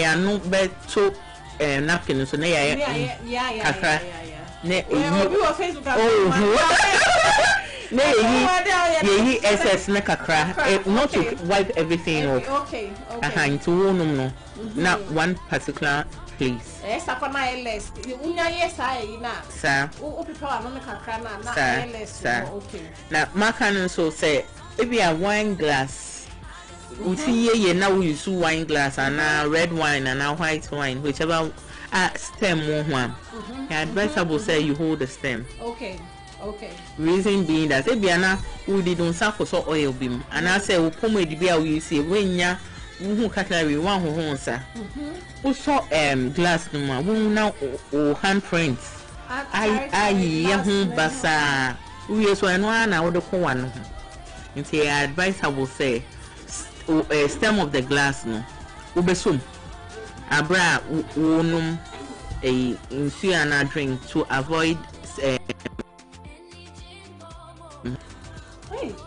ya no beto napkin so na ya kakra ne ye SS na kakra not to wipe everything off. Okay. Into wonum no na one particular place. Sakona LS. Unya yesa na. Sir. O people no kakra na LS. Okay. Na maka so say if you have wine glass we see ye now we use wine glass and red wine and white wine whichever stem one. Advisable say you hold the stem. Okay. Reason being that if you we didn't suffer so oil beam and I say we come with the beer we see when ya who carry one who sir. We saw glass no one now or handprints. I basa we so and one I would call one. Into advice I will say stem of the glass no ubesum abra wonum a insuana drink to avoid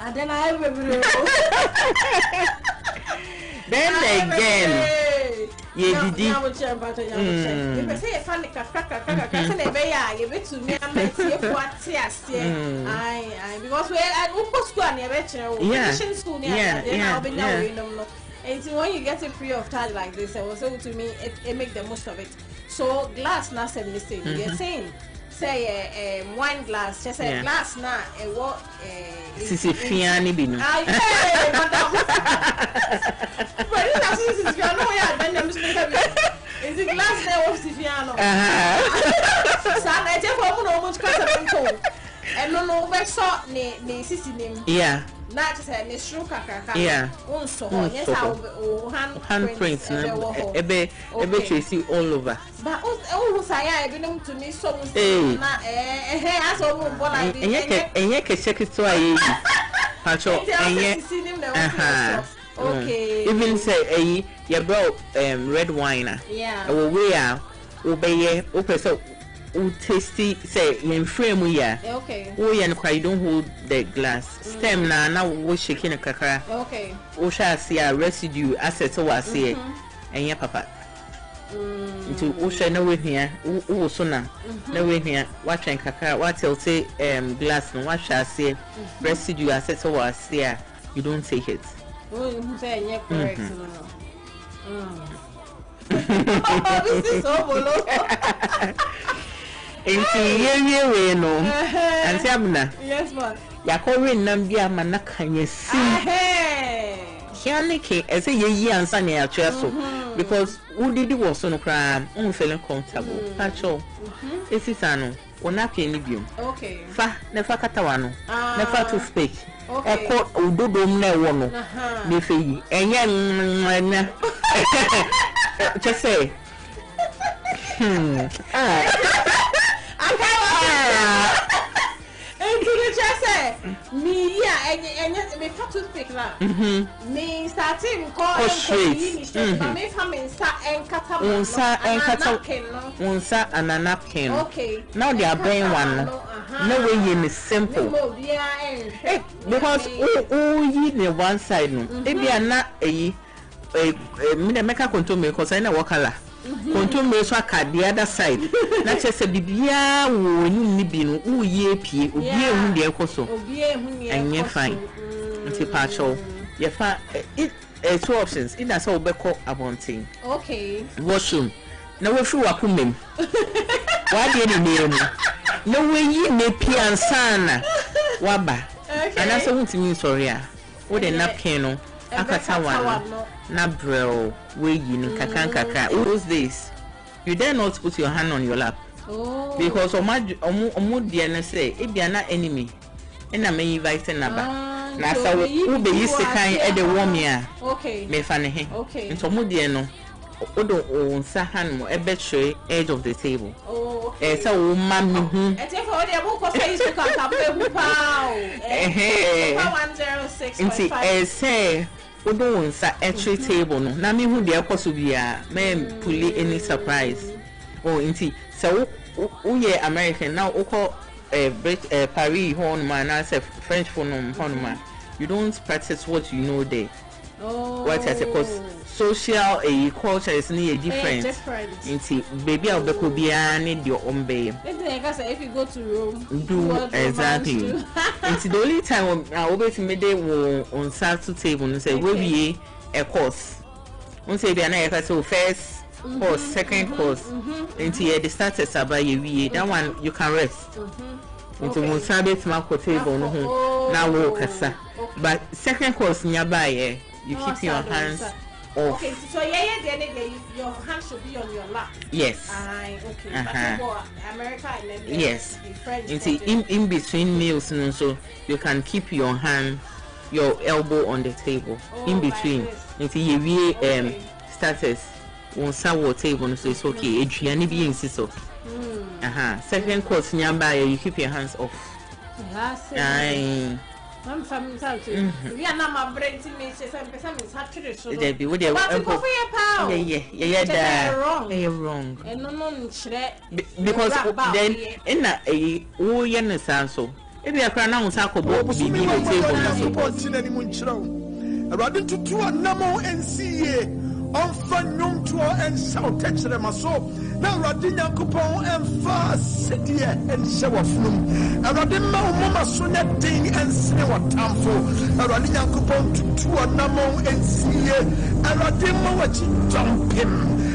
and then I then again yeah did you say a funny kaka you bet to me and let's see what because we at school and school and so when you get it free of charge like this I was able to me it make the most of it. So glass not said mistake you're saying say wine glass just a glass na what sisi fiani binu madam but this is fiano ya then them is the glass there of fiano sana e for mo no mo kasa bento and no we saw ne sisi nim yeah na just say ne shru kakaka so yes how handprints ebe tracy all over but who say I been to me so na as o mo bola bi enye ke check it so ayi pacho enye okay even say you brought red wine we are obey so tasty say in frame okay we and you don't hold the glass stem now we shaking a kakra okay o sha see a residue asset was here and papa into o sha na we here o so na we here what train kakra what tell say glass no what sha see residue asset was here you don't take it you say correct this is so bolo enti ye no anti amna yes ma yakore nam bia manaka yesi hianike ese ye ansa na ya so because who did it was no cry feeling comfortable pacho esi sano ona pie ni biom okay fa nefa katawa no nefa to speak eko udodom na ewo no ne fe yi enye na just say me me toothpick na me starting call me family unsa and a napkin okay now they are buying one no way in simple because you need one side no if you are not me the make a control me because I know what color control me so the other side na chese bibia wo ni bi no wo ye pie obi ehun de ekoso enye fine nti pacho ye fa two options either so obeko abonting okay washroom na wo fi wakumem wa de ni nemu na wo yi me pie ansana waba ana so huntimi sorry a wo de napkin no akata one na bro we yin kaka those days you dare not put your hand on your lap because omo de na say e bia na enemy na me invite na ba na sa wo be yisikan e de warm ya okay me fa ne he nto mo de no odo onsa hand mo e betray edge of the table so wo ma me hu e te for de mo ko say you can tap e pa 106.5 say odo onsa entry table no na me hu de ekoso bia me puli any surprise inti so we American now oko Paris hon man na say French phone hon man you don't practice what you know there What I say, because social culture is near different. Into baby, I'll be need your own babe. If you go to Rome, do exactly. Into the only time I always made it on Saturday table and say, will be a course. One say, be an first course, second course. Into the starters about you, that one you can rest. Into one Sabbath mark table, now walk as but second course nearby, you keep your hands off. Okay, so your hand should be on your lap. Yes. Okay. But America and then yes. In between meals, so you can keep your hand, your elbow on the table. In between, until you starters on sour table, so it's okay. Adriani being so. Second course nearby, you keep your hands off. I'm family too. We are not my brain to me. Some actually so. They be with their yeah, wrong. And no, because then in a so. If you are crying out, Sako, be rather to two a namo and see on fun young to and shout touch them so. Now Radina coupon and fast city and shower flum. A Radima Mama Sonia ding and say what tamfo. A Radina coupon to two a namo and see a Radima what you dump him.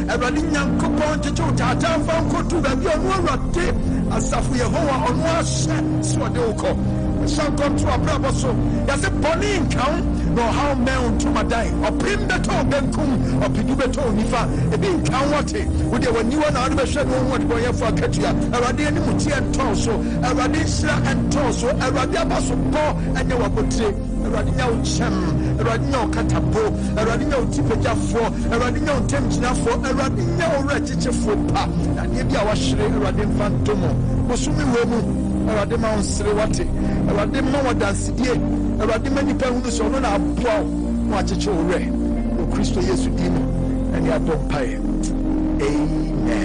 A Radina coupon to Tata Fanco to the Rate as if we are on one shot. Swadoko. Shall come to a bravo so. There's a bonny in count. No how mount to my die or prim the top benkum or pidubeto nifa a being county with the one you and other shed one boy for Katia, a radian muti and torso, a radisha and torso, a radiabaso bo and your wabote, a radino cham, a radino catapo, a radino tipeja for, a radino temtina for, a radino register for pa, and maybe I was shri radin fantomo, Bosumi womu, a radima on Srewati, a radima dance ye. Radima ni pe hunu so no na aboa mo acheche ore o Kristo Yesu dimo ani adom pae amen. Say,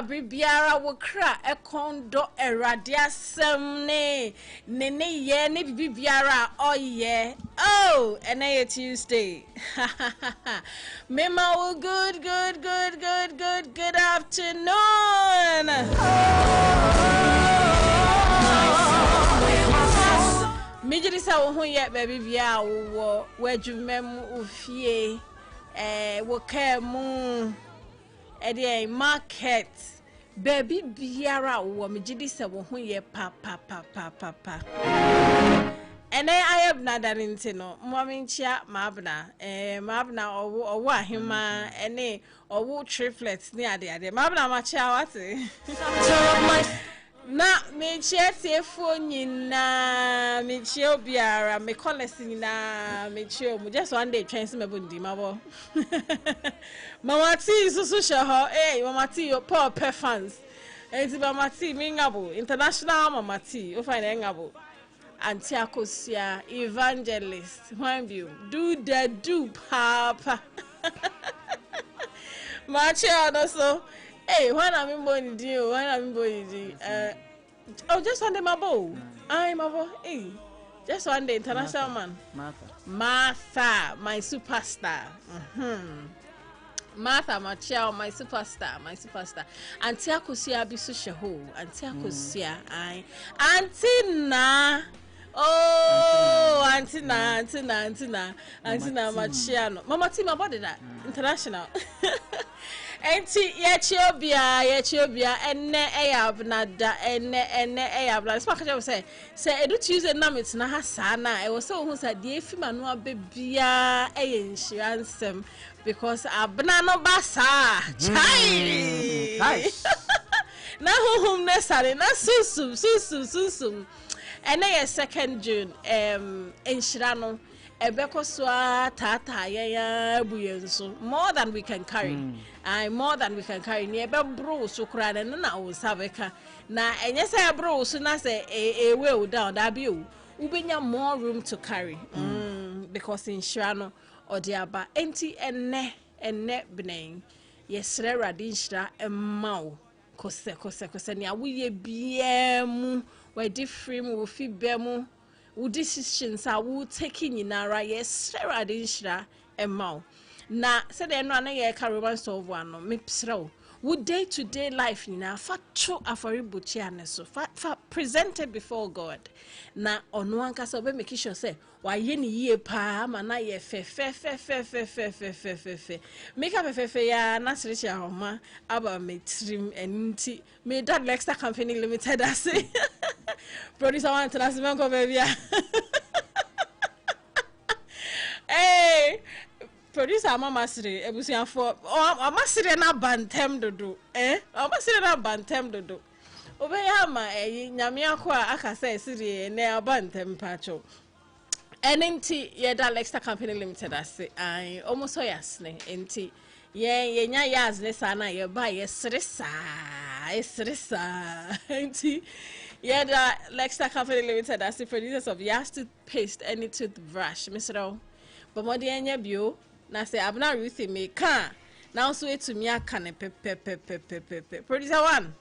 abribiara wo kra ekondo erade asem ne ye ne bibiara oye oh and a Tuesday mema wo good afternoon Mijirisa wo ho ye baby bia wo wadwumem ofie wo kemu ede market baby biara wo mijirisa wo ho ye pa ene ayebna darinti no mominchia mabna owo ahima ene owo triplets ni ade mabna machia wate na me chie phone na me chie obiara me collect na me chie mu just one day train me bundi mabo mama ti susu she ho mama ti your poor fans enti mama ti me ngabo international mama ti o find ngabo anti akosia evangelist when you do papa machia no so when I'm in Bonidi, just one day, my bow. I'm a just one day, international man. Martha, my superstar. Martha, my child, my superstar. Auntie Akusia Bisu Shaho, Auntie Akusia, Auntie Na. Oh, Auntie Na, Machiano. Mama Tima, what did that? International. Enti yechobia enne eyabnada enne eyabla so akaje say edu Tuesday na met na hasa na e wo so hu sa de efima no abebia insurance because abna no basa chai na hum ne sare na susum enne ye 2nd June insurance no ebeko so tata ya buyenso more than we can carry more than we can carry ni ebe bro so kura na o sabeka na enye say bro so na say we down that be o ubenya more room to carry because insurance or the aba enti enne benen yesre radi insurance emma kose ni awuye biemu we different wo fi bemu wo decisions are wo taking inara yes radi insurance emma na said no na ye carry solve one no me psro wo day to day life na fa cho aforibuchi aneso fa presented before God na ono anka so be make sure say wa ye ni yie pa ma na ye fe make up fe ya na srechi ahoma aba me trim enti me that Lexter Company Limited ase producer one international go baby hey producer mama sire ebusian for mama sire na bantem dodo mama sire na bantem dodo obeya ma nyame akwa aka say sire na bantem pacho enenti ye da Lexter Company Limited ase I almost so yasne enti ye nya yazne sana ye ba ye sirisa enti ye da Lexter Company Limited ase producers of Yasti paste any toothbrush Mr. but mo de enya bio na say Abena Ruthy me can now so to me aka ne pepe producer one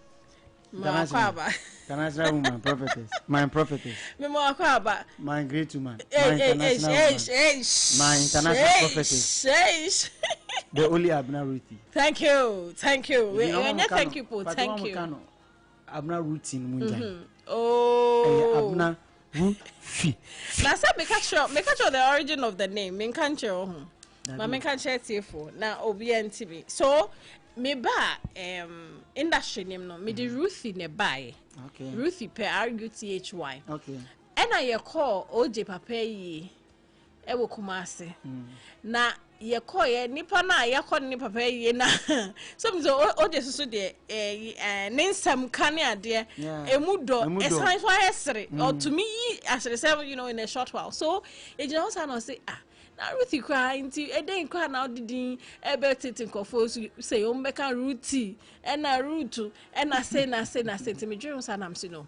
ma kwaba can I say my prophetess me mo kwaba my great woman my international prophetess the only Abena Ruthy. Thank you thank you Abena Ruthy munja oh Abena Ruthy na say make sure the origin of the name me kan cho ma me kan share tifo na obi ntimi so me ba industry name no me the Ruthy ne buy okay Ruthy per RUTHY okay and I call OJ papa yi e wo Kumasi na ye call ye nipa na ye call ni papa yi na some so OJ so de ninsam kan ade emudo esan so ayesere or to me as you know in a short while so e just no say na Ruthy kwa nti eden kwa na odidin ebe titin kofo say o mbeka Ruthy na Rutu na say nti me dwun sa nam si no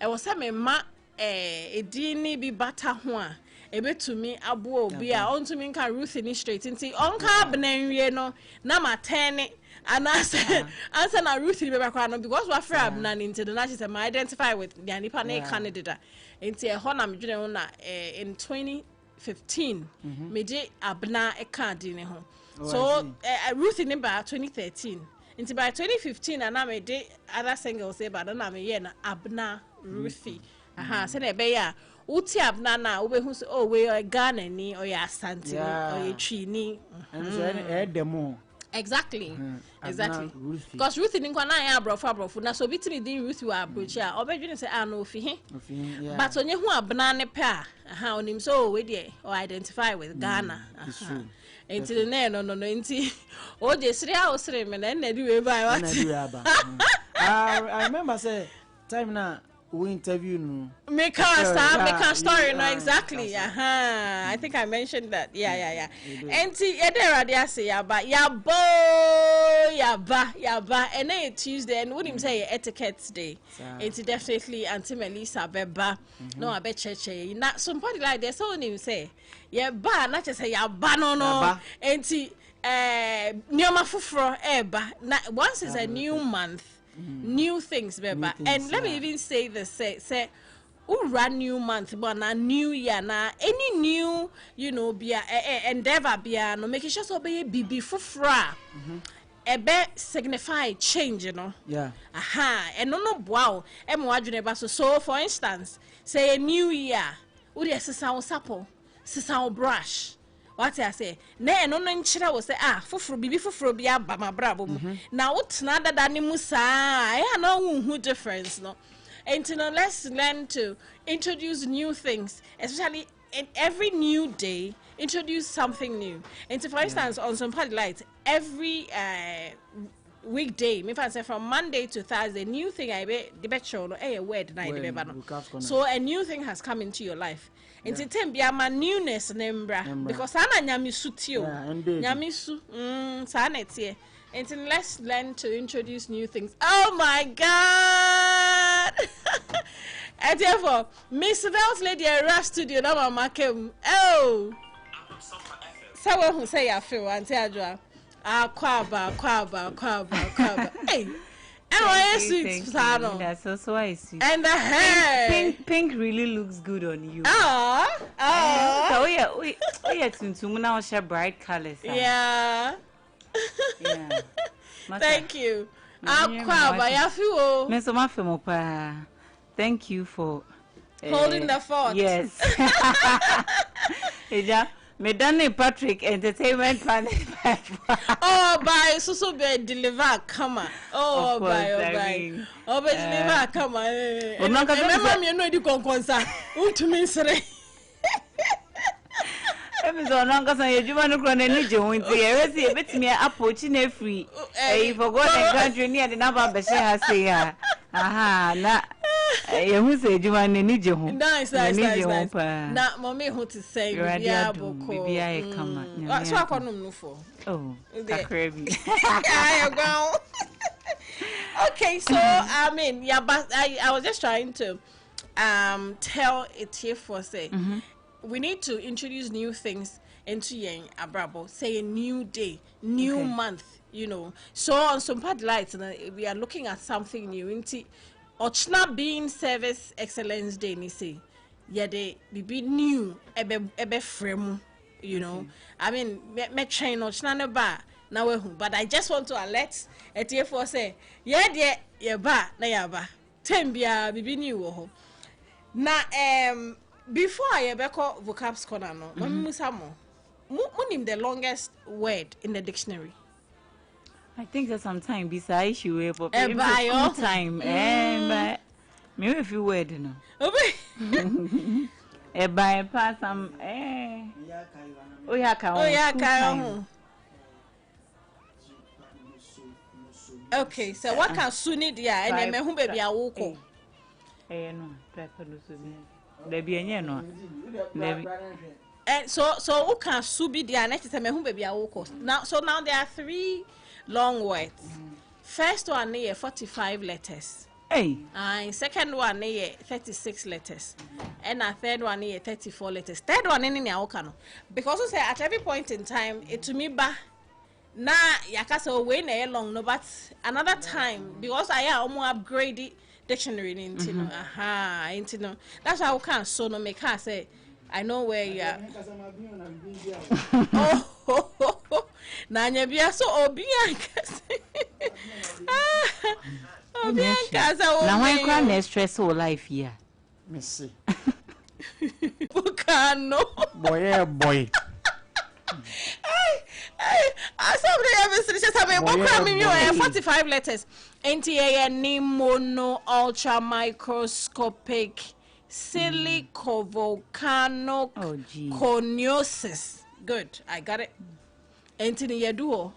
e wo say me ma edin ni bi bata ho a ebe to me abu obi a on to me can Ruth ni straight nti on ka Abena no na ma 10 and answer na Ruth ni be kwa no because we afraid Abena into the national my identify with the nipa na candidate nti e ho na me dwene na in 2015 me je Abena e card ni ho so Ruth ni ba 2013 nti by 2015 and na me de other singles say but na me ye na Abena Ruthy say na be ya uti Abena na we hu say oh we Ghana ni or ya Asante or ya Twi ni and so demo exactly because Ruth ni kwa na ya abrofo na so bitimi din Ruth wa approach a obedwene say no fi but onye hu Abena ne pe a onim so we dey or identify with Ghana enti no enti o je sire a o sire me na di we buy what I remember say time na we interview no make a story no exactly I think I mentioned that yeah enti e dey radio say ya ba and then Tuesday and wouldn't say etiquette day enti definitely Auntie Melissa beba no I bet church na somebody like this so him say ya ba na just say ya ba no enti nioma fufuro eba na once is a new month new things beba and let me even say this say ura new month but na new year na any new be endeavor be no make sure so be bibi fufura ebe signify change and no wow e mo adwene ba so for instance say a new year we dey sisa sapo sisa brush what I say na no nchira wo say fufuru bibi fufuru bia ba mabrabo mu na wotna dada ni mu saa I no who difference no and let's learn to introduce new things especially in every new day introduce something new and for instance on some party lights every weekday me say from Monday to Thursday new thing I be the bet show no a word na the be so a new thing has come into your life and to tem bia ma newness nembra because ana nyame su tio nyame su sa na tie and let's learn to introduce new things. Oh my God. And therefore Miss Bells lady rush studio na mama came oh so who say I feel auntie Adwa kwaba hey sweet salon that's also why sweet and the hair pink really looks good on you so we tuntum na o bright colors yeah thank you kwaba ya feel me so ma feel pa thank you for holding the fort yes eja Medani Patrick Entertainment Planet. Oh, bye. So be deliver, come on. Oh, bye. Oh, be deliver, come on. Remember me, no, you can concern. To me, sir. Episode nanga san yejuma no kro na ni je ho nti e wesi e betimi approach na free e for God and country ni e na ba be she ha say ya na e hu se ejuma na ni je ho nice na mommy hu to say bia boko bia e kama so akonum no for akrabi okay so I mean I was just trying to tell it here for say we need to introduce new things into yen abrabo say a new day new month so on some part lights we are looking at something new into ochna being service excellence day ni say de be new ebe frame I mean me train ochna ne ba na we hu but I just want to alert etie for say ye ba na ya ba tembia bibi new wo ho na before I ever call vocabs corner no munim the longest word in the dictionary. I think that sometime beside issue we for time but me if you word no e by pass am oh ya ka okay so what can suni dia and me hu baby awoko no prepare so me Debi enye no. So who can subi dia next time who baby awoko. Now there are 3 long words. First one is 45 letters. Hey. Second one is 36 letters. And a third one is 34 letters. Third one in the Okano. Because we say at every point in time, it to me ba na yakasa way na long no, but another time because I am upgraded dictionary into no. Into no. That's how I can so no make her say I know where you are. Oh, Nanya Bia so Obianca. Now I can't stress all life here. Missy. Bukano. Boy. I saw 45 letters. NTA mono ultra microscopic silicovolcano coniosis. Good, I got it. Antony Yaduo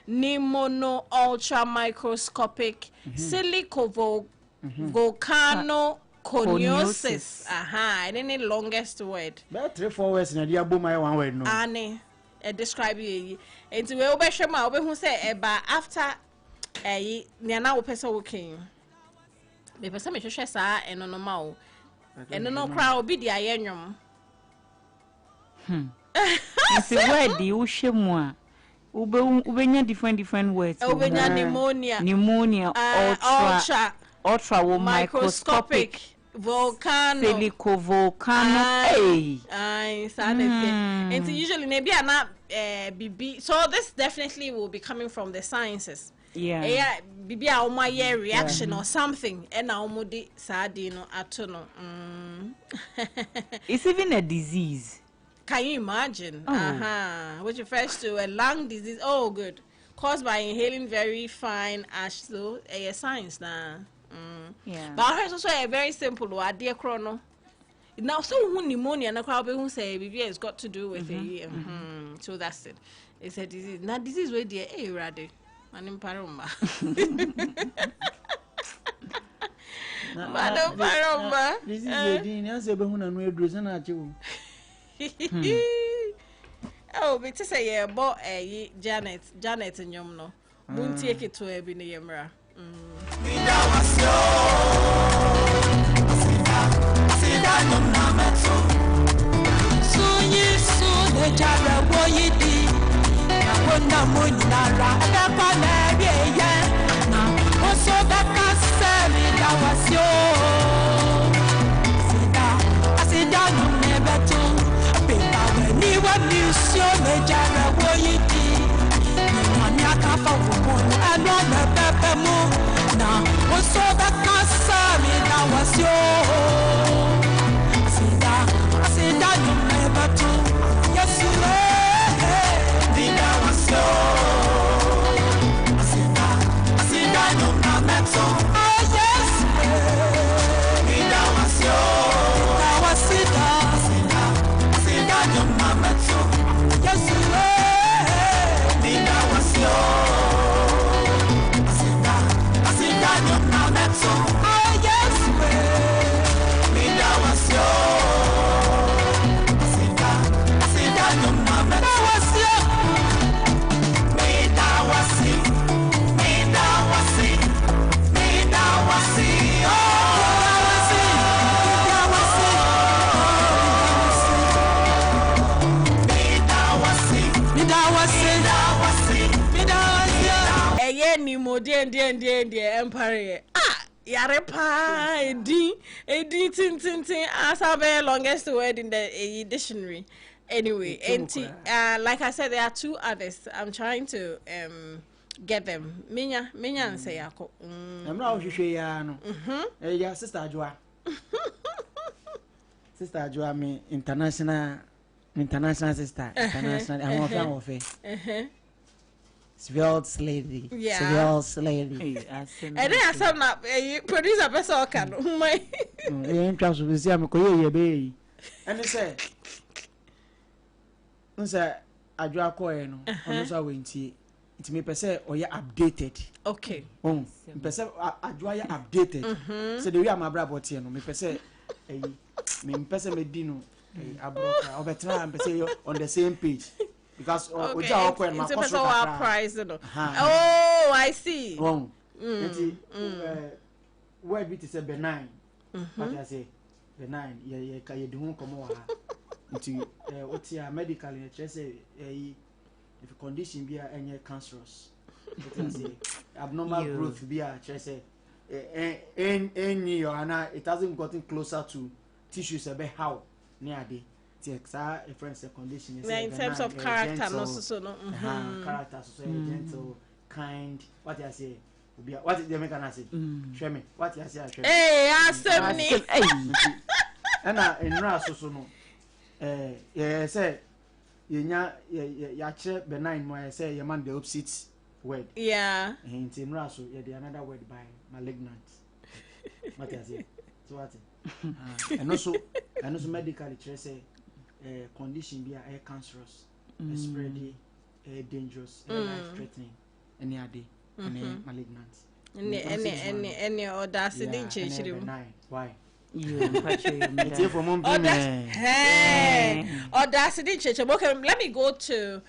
Nimono ultra microscopic silicovolcano coniosis. And then the longest word. But 3-4 words in a diabo my one word no. Anne describe you. And we obeshama who say about after Niana person working. The person me share sa and no mau. And no crowd be the ayenyum. It's a word the ushemwa. Ubenya different words. Ubenya pneumonia, ultra microscopic volcano, silicovolcano. And usually maybe not BB. So this definitely will be coming from the sciences. Yeah, BB my reaction or something. And now mudi sadino atono. It's even a disease. Can you imagine? Which refers to a lung disease. Oh, good. Caused by inhaling very fine ash. So, a science now. Yeah. But I heard also a very simple word, dear chrono. Now, so pneumonia, and a crowd who say BB has got to do with it. So that's it. It's a disease. Now, disease where dear a radi. And in Paroma. Madam Paroma. This is a dinner. Oh, but to say yeah, but Janet and Yomno. Won't take it to a binamra. Dear Empire. Yarepa, edi tin as our very longest word in the dictionary. Anyway, like I said, there are two others. I'm trying to get them. Minya and say yako. I'm not sure ya no. Yeah, Sister Joa. Sister Joa me international sister. International. I'm of Svelte lady. Yeah. Svelte lady. And then I said, "Now, produce a person can." My. You trust me? See, I'm going to be. And he said, "I draw coin. I'm not going to. It may say, or you updated." Okay. Oh, person, I draw you updated. So the way I'm a bravo, you know, me person, me person me dino. I broke. I'll be trying to say on the same page. Because it's a price, oh, I see. Wrong. word bit is a benign. What I say benign. Yeah, can you do come over? Into what's your medical? Just say if a condition be any cancerous. What I say abnormal growth be just say any or it hasn't gotten closer to tissues a bit how near the. A friend's condition is in terms of character, gentle, character, so gentle, kind. What I say, what is the American say? Show me. What I say, hey, ask me. And in Rasso, no, say, you check benign. Why I say, your man the opposite word. Yeah. And in Rasso, the another word by malignant. What I say, so what? And also medically, say. Condition be a cancerous, spready, dangerous, life-threatening, any other, malignant. Any audacity change. Why? Audacity change. Okay, let me go to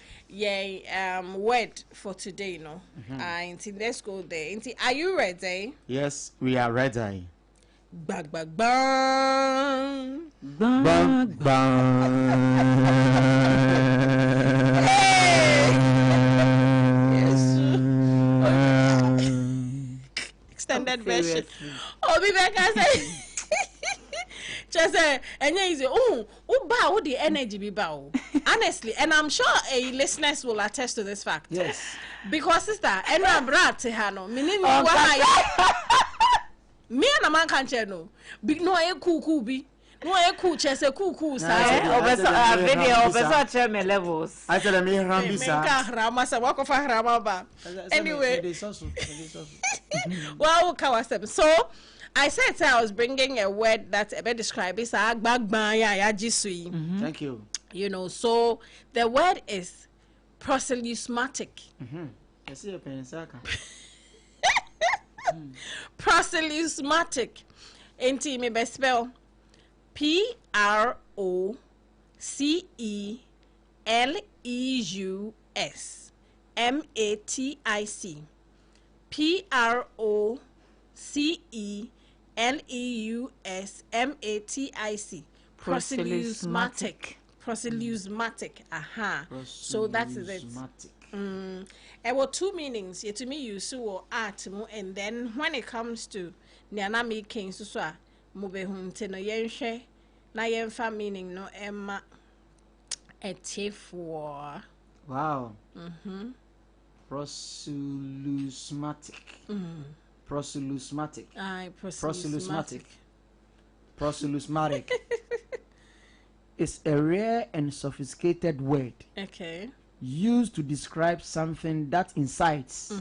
word for today. No, let's go there. Are you ready? Yes, we are ready. Bang bang bang bang bang. Yes. Extended version. Oh, be back. I say. Just say, and you say, oh, bow the energy be bow. Honestly, and I'm sure listeners will attest to this fact. Yes. Because sister, and I'm brat to Hano, meaning me and a man can't no. Big no a cool be. No a cool chess a cool video chairman levels. I tell me Rambisa. Walk of a Ramaba. Anyway. Well, so I said I was bringing a word that a bit describes is a bagbaya. Thank you. You know, so the word is proselytismatic. I see a pen Proselytismatic. Ain't me best spell PROCELEUSMATIC. PROCELEUSMATIC. Proselytismatic. Aha. So that is it. There were two meanings. To me, you saw art, and then when it comes to Nianami King Suswa, Mubehun no Yenshe, Nayenfa meaning no Emma a for. Wow. Proselytismatic. Proselytismatic. Aye, Proselytismatic. It's a rare and sophisticated word. Okay. Used to describe something that incites,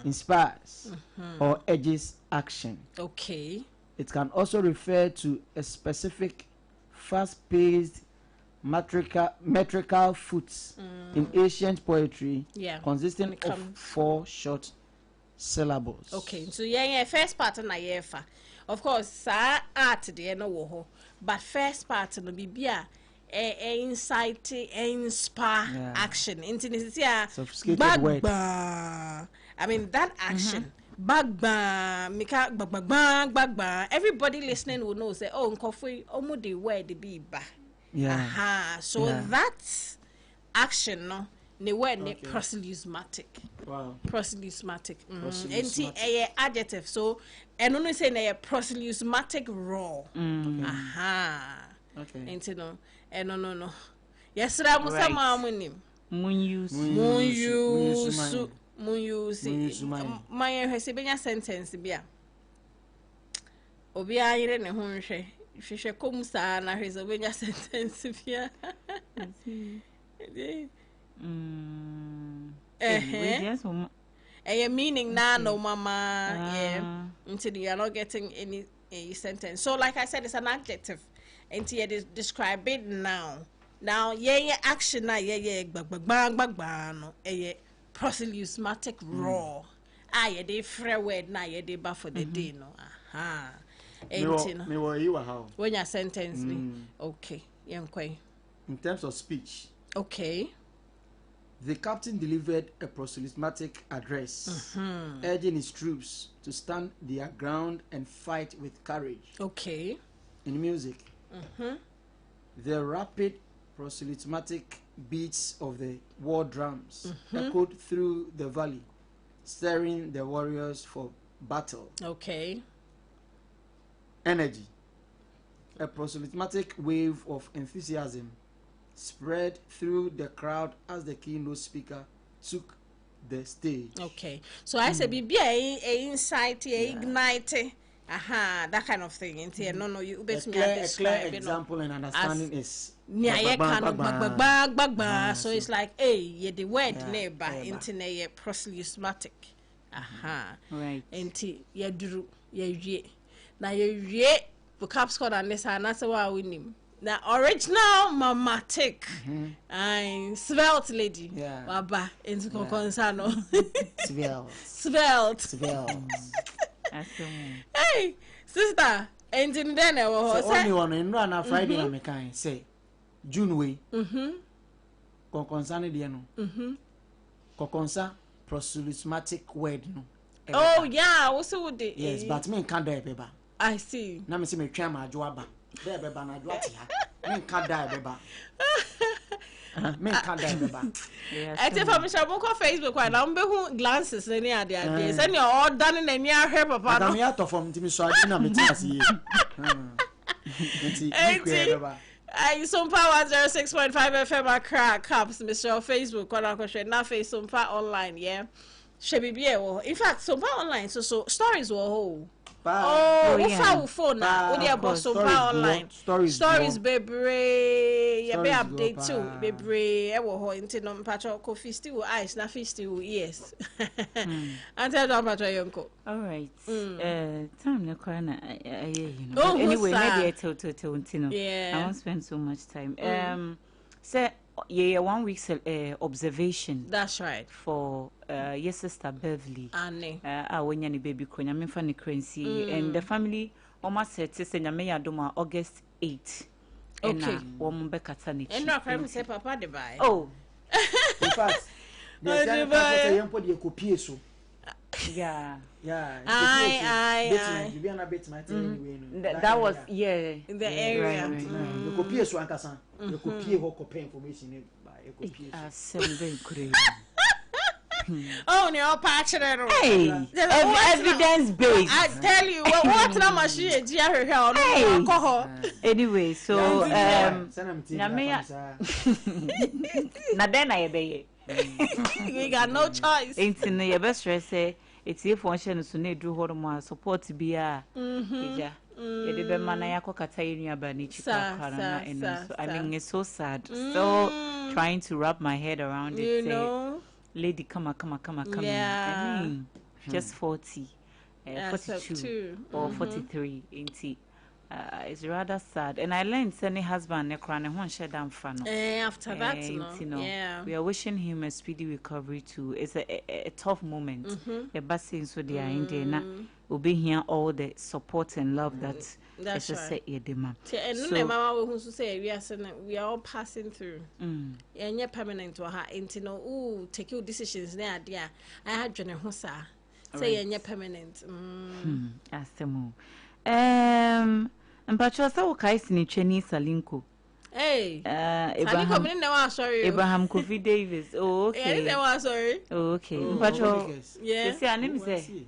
inspires, or urges action. Okay. It can also refer to a specific fast-paced metrical foots in ancient poetry, consisting of 4 short syllables. Okay, so first part na yefa. Of course, art there no wo, but first part no bibia insight, inspire action. Sophisticated word. I mean that action. Mika bag. Everybody listening will know say, oh, nkofu omu the word be ba. Yeah. So that action no the word ne proselytismatic. Wow. Proselytismatic. A adjective. So and only say na proselytismatic raw. Okay. Enti no. No. Yes, Ramusa Mamunim. Munyu. My Hesibia sentence beer. Obia ire ne hunche. If you should come sana his obia sentence beer. A meaning na no mama. Yeah. Until you are not getting any sentence. So like I said, it's an adjective. And you describe it now. Now, action na bang no. Proselytismatic raw. They free word na they ba for the day no. Aha. Me wo you how? When you sentence me. Okay. In terms of speech. Okay. The captain delivered a proselytic address, urging his troops to stand their ground and fight with courage. Okay. In music, the rapid proselytic beats of the war drums echoed through the valley, stirring the warriors for battle. Okay. Energy. A proselytic wave of enthusiasm spread through the crowd as the keynote speaker took the stage. Okay. So I said, be a insight, ignite. Aha, that kind of thing. No, you bet me. A clear example and understanding is so it's like, hey, the word neighbor, internet proselytic. Aha. Right. Enti ye duru ye na ye vocab score and this and that's why we name. Now original mamatic and svelte lady. Yeah. Baba into concern. Svelte. Hey, sister, and then there was only one in run Friday and me kind say June way. Concern the no. Concern proselytic word no. Oh yeah, also would it? Yes, but me can't die beba. I see. Na me say me twa ma adwoaba. There beba na adwati ha. Me can't die beba. Me can't die beba. I tell for me shall go Facebook why na mbe hu glances na ni ade ade. Say ni all done na ni ahwe papa no. Na me atofom ntimi so ade na me ti asiye. Sompa 106.5 FM Accra Caps Mr. Facebook on our na face Sompa online yeah. Shebi biye in fact Sompa online so stories were whole. Oh, phone now. Odi about Sompa online. Stories bebre. You be update too. Bebre. E wo ho inti no mpacho ko fisti wo eyes na fisti wo ears. Ante do mpacho yonko. All right. Time na kwa na you know. Anyway, maybe till intino. Yeah. I won't spend so much time. Say yeah, 1 week's observation. That's right. For your sister Beverly. Anne. When you baby kronya me fa ne kransi and the family almost said say nyame yadoma August 8. Okay. Wo mo be kata ne chi. And no crime say papa de buy. Oh. In fact, the say yempo de kopie so. Yeah. I. You be on a bit my anyway. That was in the area. The kopie so ankasa. The kopie ho kopie information by a kopie. Assembly crazy. Oh, no, patching it. Hey, evidence based. I tell you, what na machine anyway, so na then I be. We got no choice. Ain't in the best say it's if one shall so need do hormone support to be a yeah. The be man ya kokata yin abani chika and so I mean it's so sad. So trying to wrap my head around it. You know. Lady, come. Yeah. I mean, just 40, 42 or 43. It's rather sad. And I learned any husband, one shed down fan. After that, yeah. We are wishing him a speedy recovery too. It's a tough moment. The basin so they are in there. We'll be here all the support and love that's right. Say edema. And no mama who say we are all passing through. And you're permanent to her into take your decisions there, dear. I had Jenna Hosa. Say and you're permanent. Ask them. And Patrosa Kaisini Cheney Salinko. Hey, Abraham Kofi Davis. Oh, okay. Yeah, sorry. Okay. Patro. Yeah. Say, I name say.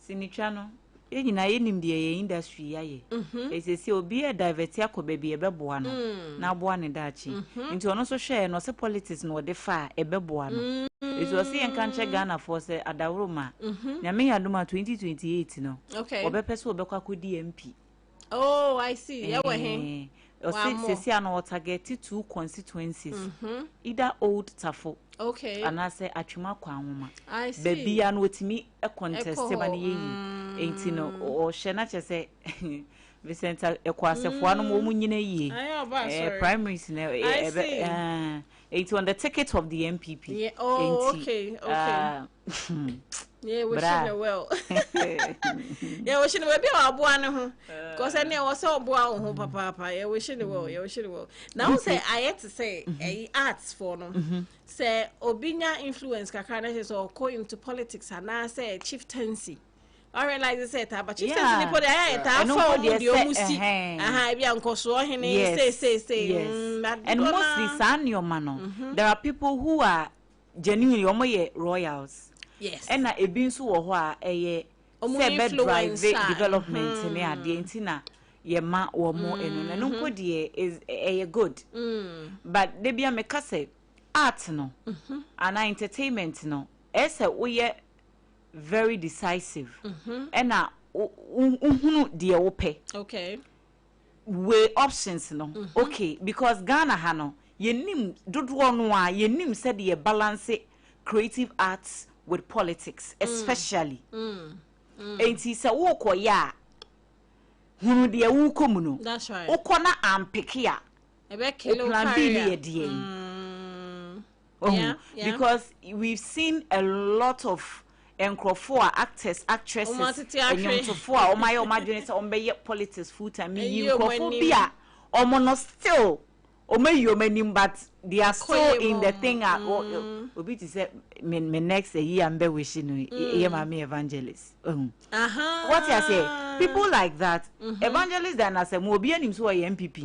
Sinichano. You know, in the industry, ye. It's a be a divertia baby a babuano. Now, one in Dachi. Into also share no se politics no defa a babuano. It was see and can't Ghana for say at the Roma. Yami Aduma 2028, no. Okay. Or Bepeso Beka could DMP. Oh, I see. Yeah, Say, I know target 2 constituencies. Either old Tafo. Okay. And I say Achuma Kwama. I see. Baby, and with me a contest, 18 or Shenacha say Vicenta Equasa, one woman in a year. Primaries in It's on the ticket of the MPP. Yeah. Oh, okay. Yeah, we should well. Yeah, we should be our boy. Because I never saw boy who papa. Yeah, we should well. Yeah, we should well. Now say I had to say arts for no. Say Obinya influence kakana is or go into politics and I say chieftaincy. I realize I said but chieftaincy put I found the omusi. Aha, bi anko so hene say. And mostly san your mano. There are people who are genuinely omoye royals. Yes. And na ebi nso wo ho a eye se drive development ne ade ntina ye ma wo mo enu na no kodie is good. But they be make say art no and entertainment no ese wo ye very decisive. And na uhunu de wo pe. Okay. We options no. Okay, because Ghana ha no ye nim dodo no a ye nim se de balance creative arts with politics, especially. And he said, "Woko ya, hunu de wuko muno." That's right. Okona ampekia. Plan B because we've seen a lot of encrofor actors, actresses, and young to four. Oh my, my politics full time. You encrophobia, omono still. But they are still in the thing. Obi to say me next year I'm be wishing you mama evangelist. What you say? People like that, evangelists that na say mo obi anim so ye MPP.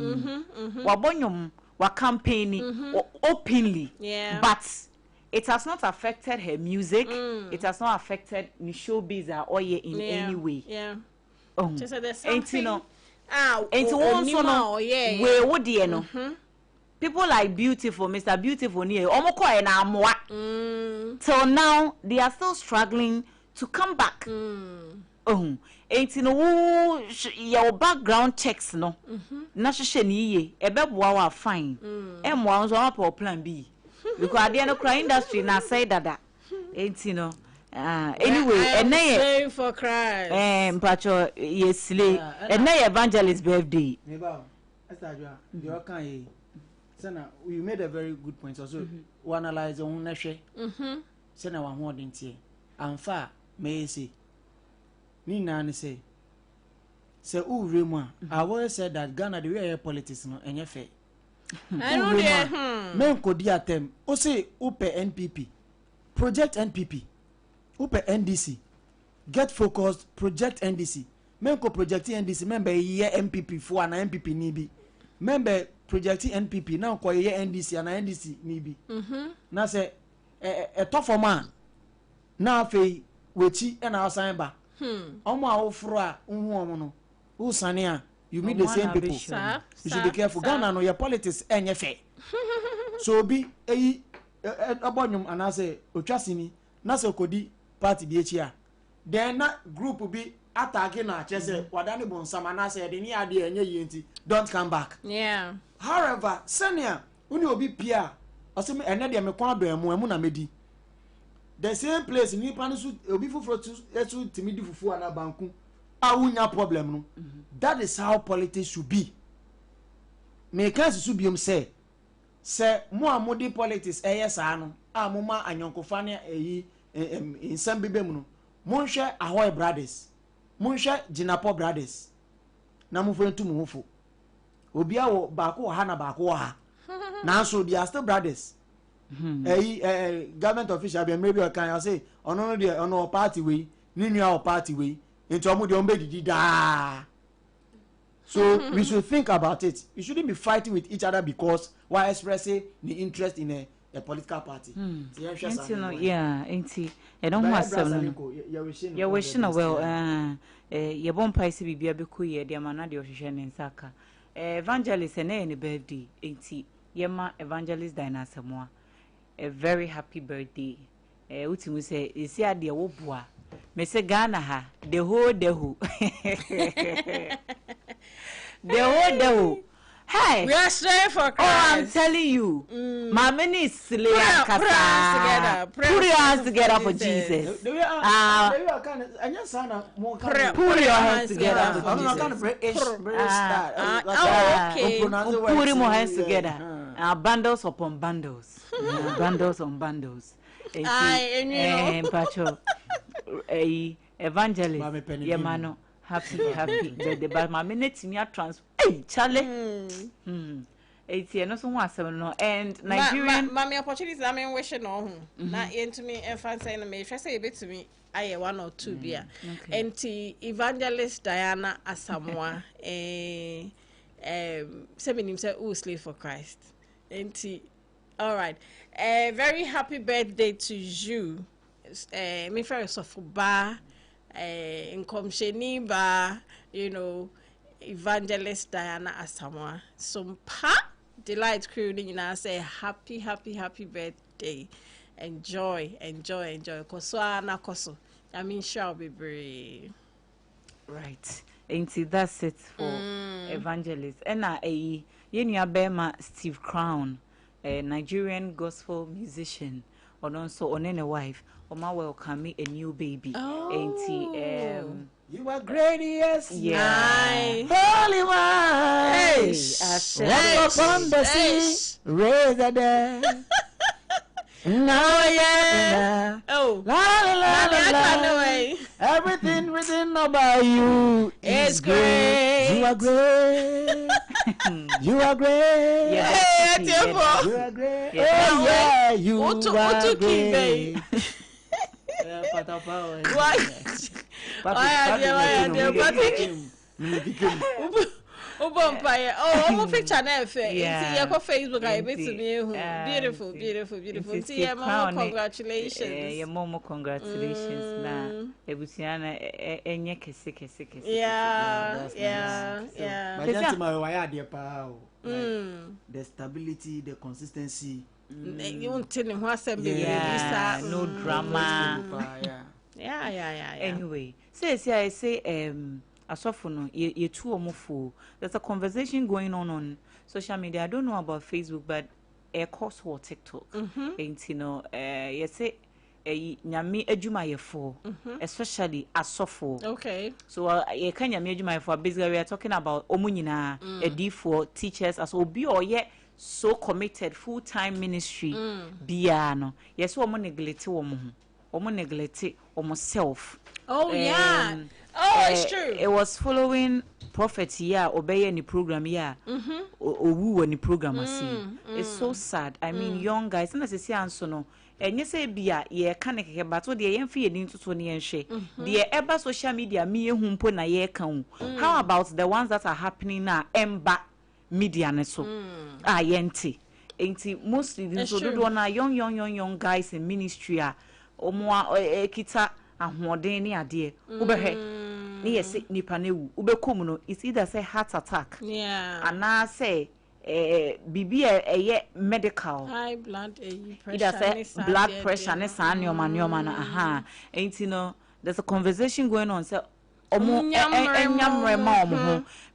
Wa bonyom wa campaigning openly. But it has not affected her music. It has not affected the showbiz or in any way. Just there's something. And to also know where would you know? People like Beautiful, Mr. Beautiful, till now they are still struggling to come back. And you know, your background checks no. Nashisheni ebeboa fine. M1 so plan B. Because the end cry industry na say that. You know. Anyway, and now for Christ. Pacho yes, and now evangelist birthday. We made a very good point. Also, we analyze on Nashe. Sena one more than tea. And far may say, Nina say, Rema. I always said that Ghana the way politics no and your fair. I know there. Men could dear them. O say, Upe NPP, project NPP, Upe NDC, get focused, project NDC. Men co project NDC, member year MPP for an MPP nibi. Member project NPP now call ye NDC and NDC nibi. Na say a tough man. Now fe wechi and our sign ba. Omo a ofro no. Who sania you meet the same people. You should be careful. Ghana no your politics enye fe. So be abonyum and I say otwasini na say kodi party bi echi a. Then na group be attacking na chese wadani bonsama na say de ni ade enye yenti don't come back. Yeah. However, senior uni obi pia oseme ene de me kwa do emu na medi. The same place ni pan su obi fufuro to timidi fufu ana banku awunya problem no. That is how politics should be. Me kan su biom say mo amodi politics sa no a mo ma anyonkofa ne eyi insam bibem no. Monhwe Ahoy brothers. Monhwe Jinapo brothers. Na mo fentu mo hofo. Obi awo baako ha na baako ha. Now so they are still brothers. Government official be maybe can say ono de ono party we ni nua party we into omo de ombe didi da. So we should think about it. We shouldn't be fighting with each other because why expressing the interest in a political party. Yeah, ain't I don't want some. You're wishing well. You won't pay to be a bequeath, dear man, the official in Saka. Evangelist and any birthday, ain't Yema Evangelist Dinah Samoa. A very happy birthday. Uti say, is ya dear Wopua. Mese Ghana ha, the whole dehu. The whole dehu. Hey, we are straight for Christ. Oh, I'm telling you, my many is put your hands together for Jesus. Put your hands together for Jesus. Put your hands together. bundles upon bundles. Bundles on bundles. Pacho, evangelist, Yamano, happy birthday. But my minutes in your trans. Hey, Charlie. It's here, no one and Nigerian. Mammy opportunities, I mean, wishing on not into me and fancy me. If I say a bit to me, I 1 or 2 beer. And evangelist Diana Asamoah, 7 himself who slave for Christ. And all right. Very happy birthday to you. Me first of bar, in Komsheni bar, you know, evangelist Diana Asamoah. Sompa delight crew, you know, say happy birthday. Enjoy. Koso koso. I mean, shall be brave. Right. Ain't that's it for evangelist. And Yenya Bema Steve Crown, a Nigerian gospel musician, or also on any wife, or my welcome me a new baby. Ain't you are great, yes. Yeah. Holy one. Hey. Walk upon the sea, raise the dead. No, yeah. Oh, la. Everything written about you is great. You are great. You are great. Yeah, you are great. Yeah, you are great. Oh, picture na fe. See your Facebook I bet to me. Beautiful. See your mama, congratulations. Your mama, congratulations. Na ebusiana enye kese. Yeah. But that's my why dear pa. The stability, the consistency. You won't tell him what no drama. Yeah. Anyway, I say Asofono, you two omofo. There's a conversation going on social media. I don't know about Facebook, but a course or TikTok. And you know, you say nyame adwuma yefo, especially asofo. Okay. So you can nyame adwuma yefo. Basically, we are talking about omunyina, D4 teachers as obi or ye so committed full-time ministry. Biano. Yes, omo neglect omo neglect omo self. Oh yeah. Oh, it's true. It was following prophet obey any program owu any program it's so sad. I mean young guys na se anso no enye se bia ye kan keke but de ye mfa ye din toto ne yenhwe de eba social media me ehu mpo na ye kan. How about the ones that are happening now emba media ne so yenti enti mostly this so do na young guys in ministry omo ekita ahoden ne ade ubehwe ne yesi nipa ne wu ubekom no it's either say heart attack ana say bibi medical high blood pressure either say blood pressure ne sa neoma na enti no there's a conversation going on say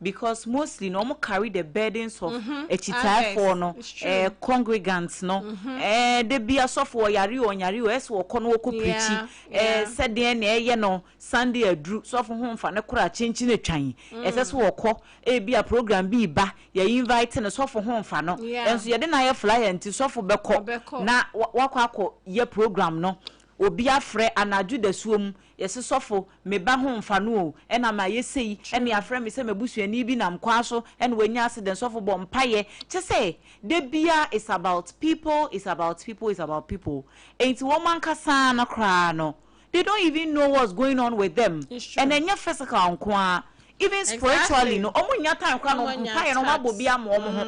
because mostly no carry the burdens of a chitai for no congregants no they be a software yari es wo kono ko preach said the no Sunday a drew so for home for na kura chinchi na twan ese wo ko be a program bi ba ya invite na so for home fa no enso ye de na ye flyer nti so for beko na wakwa ye program no obi afre anaju da suom yesi sofo me ba ho mfa no o ena ma yesei ene afre me se mebusuani bi na mkwa so ene wanya accident sofo bo mpaye che say de bia is about people enti woman kasa na kra no they don't even know what's going on with them and enya physical nkwa even spiritually no omunya time kra no mpaye no mabo bia mo ho.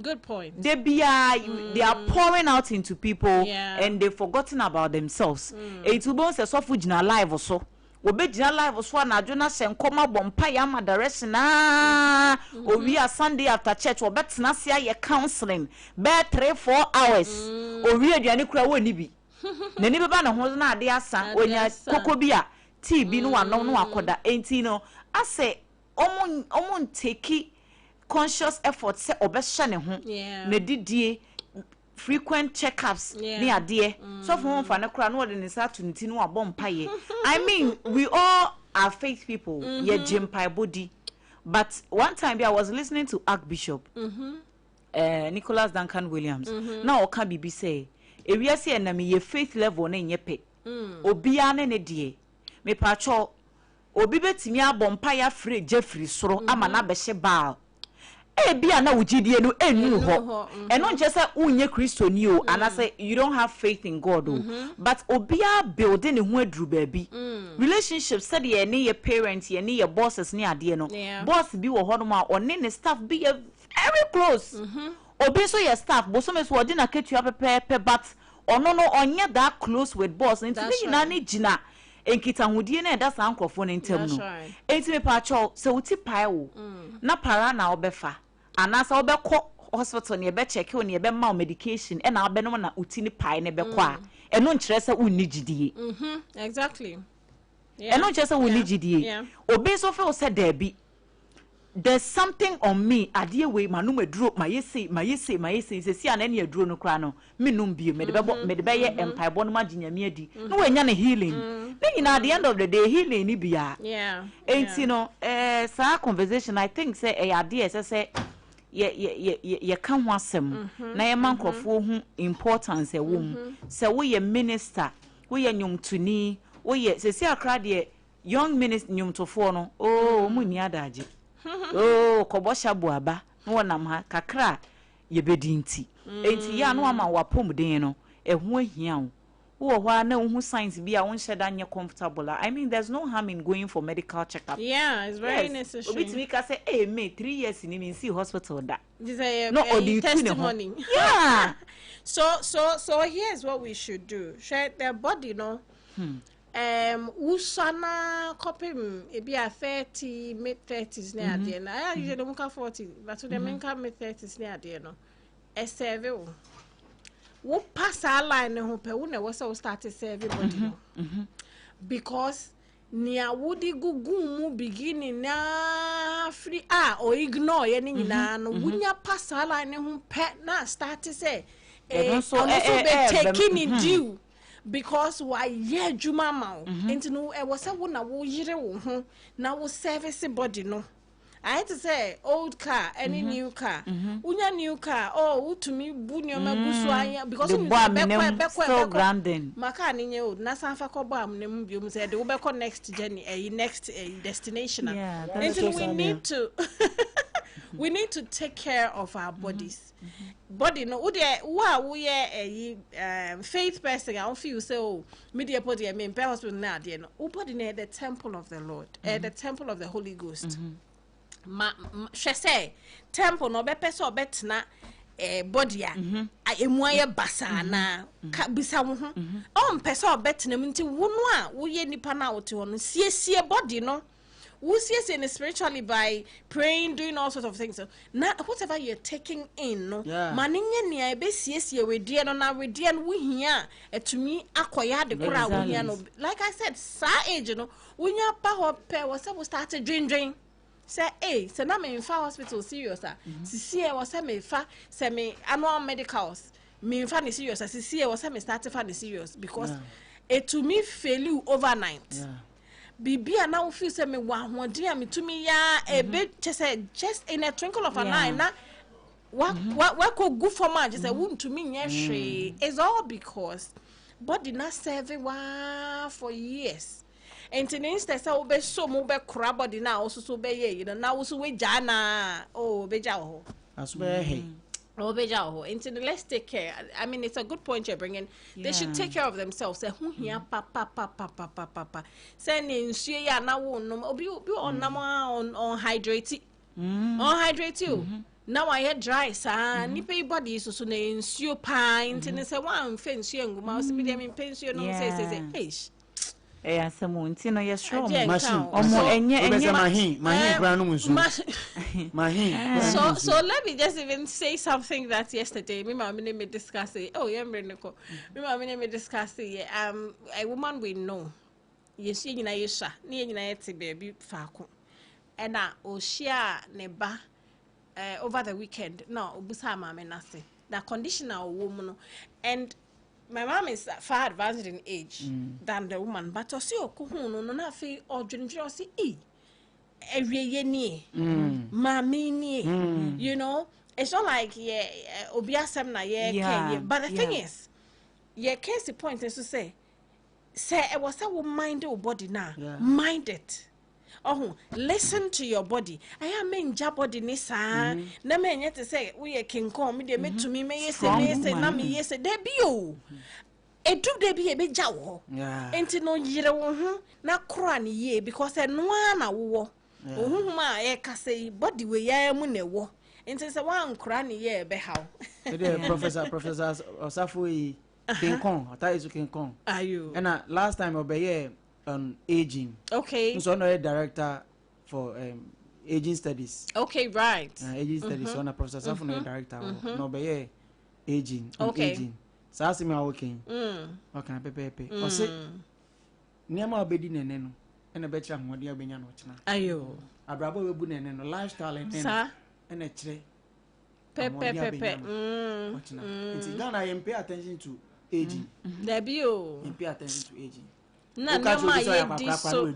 Good point. They are pouring out into people and they've forgotten about themselves. It will be so for jina live or so. Obe jina live or so na jona sen koma bompa ya ma direction or we are Sunday after church or bet na sia ye counseling be 3-4 hours or we aduane kura woni bi. Na ni beba na ho na ade asa onya koko bi a tea bi no ano no akoda enti no ase omun take conscious effort say obesha ne ho na didie frequent checkups ne ade so for home fa na kra no de ne sa to nti no abom paye. I mean we all are faith people ye jimpai body but one time I was listening to Archbishop Nicholas Duncan Williams na oka bibi say ewiase na me ye faith level na nyepe obia ne de me pacho obi betimi abompa ya free Jeffrey soro ama na behye baal bia na wugidie no enu ho eno nche se unye kristoni o anase you don't have faith in God o but obia building ho aduru baabi relationship said ye ne your parents ye ne your bosses ne ade no boss bi wo ho no ma one ne staff be very close obi so your staff bo so me so odi na ketua pepe but ono no onye that close with boss nti ni na ne gina enkita hodie na da san krofo ne ntem no enti me pa cho se uti pai wo na para na obefa anasa obekọ hospital ne ebe check wo ne ebe ma medication e na obenom na uti ni pai ne bekọ a eno nkyere se unni gidie exactly eno nkyere se unni gidie obi so fe o se da bi there's something on me adie we manum aduro mayese se si ana ne aduro no kra no menum bie me de be ye empire bo no maginyame adi no we nya ne healing ne nyina at the end of the day healing ni bia enti no sa conversation I think say adie say ye kan ho asem na ye mankrofo hu importance e wom se wo ye minister wo ye nyumtuni wo ye se si akra de young minister nyumtofo no mu ni adaje kobo shabu aba no wonam ha kakra ye bedinti enti ya no ama wapom den no ehu ahia wo ho na hu science bi a won sheda nye comfortable. I mean there's no harm in going for medical checkup. Yeah, it's very necessary. Obi timi ka say me 3 years in me see hospital da. This is no a testimony. Yeah. So here's what we should do. Share their body, no. Usana copy maybe a 30 mid 30s near the end. I usually don't 40, but to the men come mid 30s near the end. A serve wo pass our line no pe wo na we so start serve everybody because nia wodi gugu mu beginning na free or ignore ye ni nyina no wunya pass our line ho pe na start say also be taking in due because why ye juma ma enti no e was say wo na wo yire wo ho na wo service body no I had to say old car, any new car. Unya new car. Oh, to me, bunyo maguswa because the so grandin. Makani nyo na sanfa ko ba amnem biom say the ubeko next journey, next destination. Yeah, and we need to take care of our bodies. Body no we faith person I feel so media body I mean hospital na there no. Body na the temple of the Lord, the temple of the Holy Ghost. She say temple no be person obetna body a emu aye basa na ka bisa wo ho on person obetna mu nti wo no a wo ye nipa na wote ho no siesie body no wo siesie ne spiritually by praying, doing all sorts of things. So now whatever you're taking in no maninye nia e be siesie we die no na we die no wo hia etumi akoya de kora wo hia no like I said sa age no wo nya pa ho pe wo se wo start dwindwen. Say, so now me in hospital serious. See, I was say me annual medicals. Me in fan serious. See, I was me started fan serious because it to me fail you overnight. Bibi and now feel say me one dear me to me a bit just in a twinkle of an eye. Now what could go for man? Just a wound to me. Yes, it's all because body not serving for years. And in instance, I will be so move crab body now, also so be ye, now also we jana, bejao. As well, hey. Bejao. And let's take care. I mean, it's a good point you're bringing. They should take care of themselves. Say, who here, papa. Sending she now no, be on nama on hydrate. On hydrate you. Now I had dry, sir. Nippy body is so in so pint, and it's a one fence young mouse, be them in pension, no say, hey. Someone no yes strong machine so let me just even say something that yesterday me mama me discuss it. Oh yeah, me mama me discuss it. A woman we know yes nyina yesha na nyina yete baby faako and o share ne ba over the weekend no obusa mama na say that conditional woman and my mom is far advanced in age than the woman, but also kuhunu no na fe odwendwe si ewie ye ni mami ni you know it's not like obiasem na but the thing is case the point is to say it was a mind your body now mind it. Oh, listen to your body. I am in job body nisa. Na me nyet say we king come me me to me say na me yes there be o. E do there be e be ja wo. Enti no yire wo ho na kro an ye because e no na wo. Ohun ma e ka say body we ya mu na wo. Enti say wan kro an ye be how. Professor Osafo King Kong, ata is King Kong. Ayo. And last time obey on aging. Okay. So no director for aging studies. Okay, right. Aging studies. So na Professor Osafo no director. No obey aging. Okay. Aging. So as me working. Okay, pepe. O say niam obedi nene no. E na be kira ho de abenya no china. Ayo. Abrabo we bu nene no lifestyle nene. Sa. E na kire. Pepe. It's Ghana you pay attention to aging. There be o. You pay attention to aging. Na ma ye di so.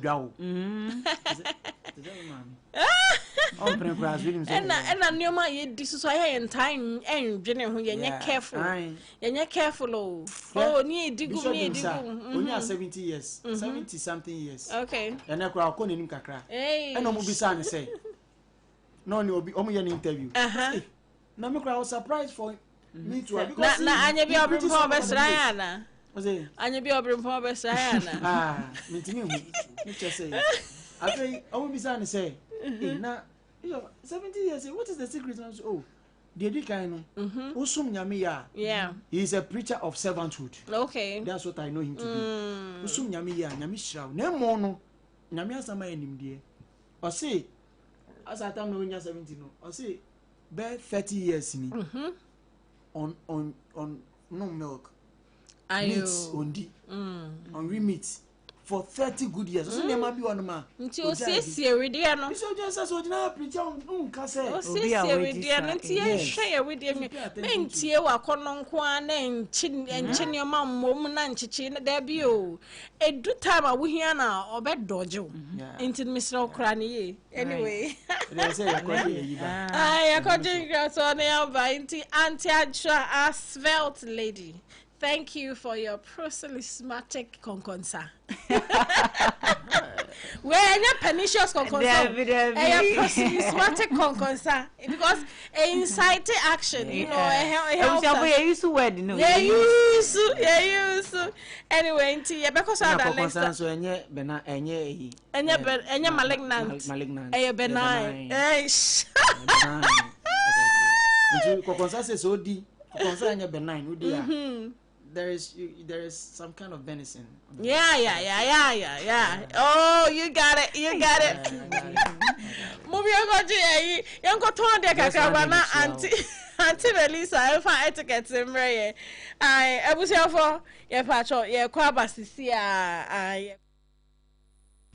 Na nyoma ye di so aye time endwene ho ye careful. Ye careful o. Oh ni edigu. Only 70 years. 70 something years. Okay. And na kra ko nenim kakra. E no mo bisa ne say. No ni obi omo ye ni interview. Na me kra was surprised for me too because na anya bi obrim po besra na. Anya bi obrim po besra na. Me timi hu. Me say. Afei omo bisa ne say, na 70 years, what is the secret? Oh, the Edikaino, Usum Yamiya. Yeah. He is a preacher of servanthood. Okay. That's what I know him to be. Usum Yamiya, Yamisha, Nemono, Yamia Sama and him, dear. Or say, as I tell no 70, no, or say, bear 30 years in on no milk. Meat on meat. For 30 good years. So there might be one man. Until see already no. So just as ordinary preacher can say. Oh, see already until share with them. Men tie wa kono nko na enchi ne ma mom na nchichi na da bi o. Edu time a wo hia na obedojo. Until Mr. Okrani. Anyway. They say according according to so na ba inti anti adra a svelte lady. Thank you for your proselytismatic conconsa. Where any pernicious conconsa? Proselytismatic conconsa because inciting action, you know, helps us. You used to wear no. Yeah, use. Anyway, until you because I don't understand. So enye malignant. Benign. Until conconsa says so di conconsa enye benign. There is some kind of venison. Yeah. Oh, you got it. Movie go to yanko ton de kakabana auntie Melissa fa etiquette mre ai ebusiafo ye pacho ye kwa basisi a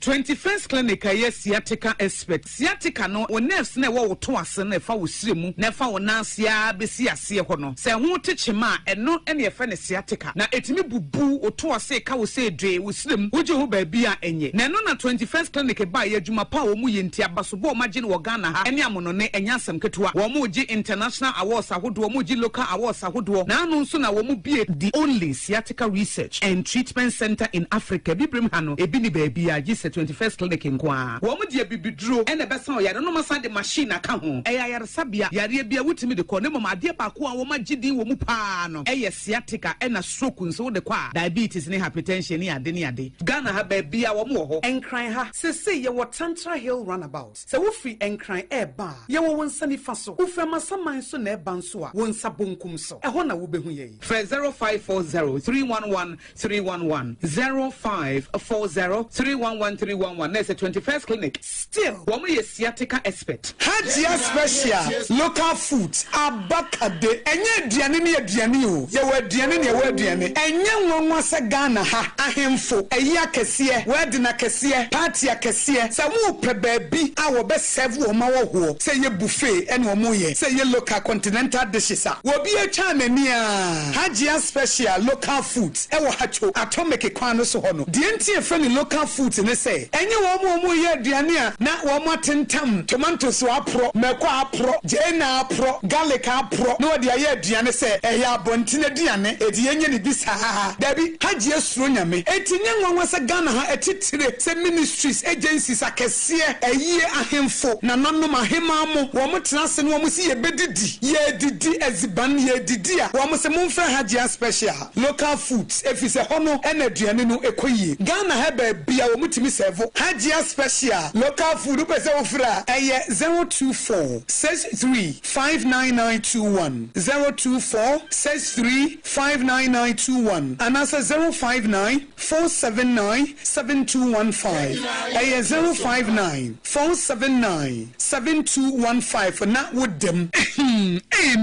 21st clinic aye sciatica expert sciatica no o nerves na wo to ase na fa wo siremu na fa wo nansia besi ase ho no se ho techema eno ene efa ne sciatica na etimi bubu o to ase ka wo se dwe wo siremu wo je ho ba bia enye na no na 21st clinic ba ye adwuma pa wo mu ye ntia baso bo ma je no Ghana ha ene amono ne enya asem ketua wo mu je international awards ahodo wo mu je local awards ahodo na anu nso na wo mu bie the only sciatica research and treatment center in Africa bibrim ha no ebi ni ba bia 21st clinic nkwa wo mu de bibiduro ene besan yare no masa de machine aka ho yare sabia yare bia wutimi de ko ne mama de ba ko a wo magidi wo mu pa no sciatica ena stroke nso de kwa diabetes ne hypertension ne ade Ghana ha ba bia wo mu ho enkran ha sese ye wo Tantra Hill runabout se wo free enkran ba ye wo wonsani fa so wo fra masaman so na ba nso a wo nsa bonkum so ho na wo behu ye 0540 311 311 0540 311 311 There's a 21st clinic. Still, woman is sciatica expert. Hajia special local foods. Abakade. Enye diani ni diani o. Yewe diani. Enye nwanwa se Ghana ha. Ahemfo. Eya kesiye. Wedina kesiye. Party ya kesiye. Sa mu pe baby. Awo be serve o ma wo ho. Se ye buffet ene o mo ye. Se ye local continental dishes a. Wo bi e cha nani a. Hajia special local foods. Ewo hacho. Atomic kwan no so ho no. Die ntie fe ni local foods ne se say enye wo mo ye aduane a na wo mo tentam tomatoes apro meko apro jena apro garlic apro na wo de aye aduane say eya abontine aduane edi enye ne bisa dabi haji esuro nyame etinye nwanwa se Ghana ha etitire se ministries agencies akese eye ahemfo na nanom ahema mo wo mo tenase no wo mo si ye bedidi ye didi eziban ye didi a wo mo se mo mfa haji special local foods efise hono ena aduane no ekoyie Ghana ha ba bia wo mutimi serve haji special local food pese wo fra eye 024 63 59921 024 63 59921 and answer 059 479 7215 eye 059 479 7215 na would them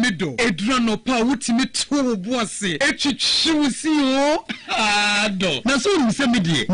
middle edrano pa wutimi to boase echichiwusi o ado na so mi se me the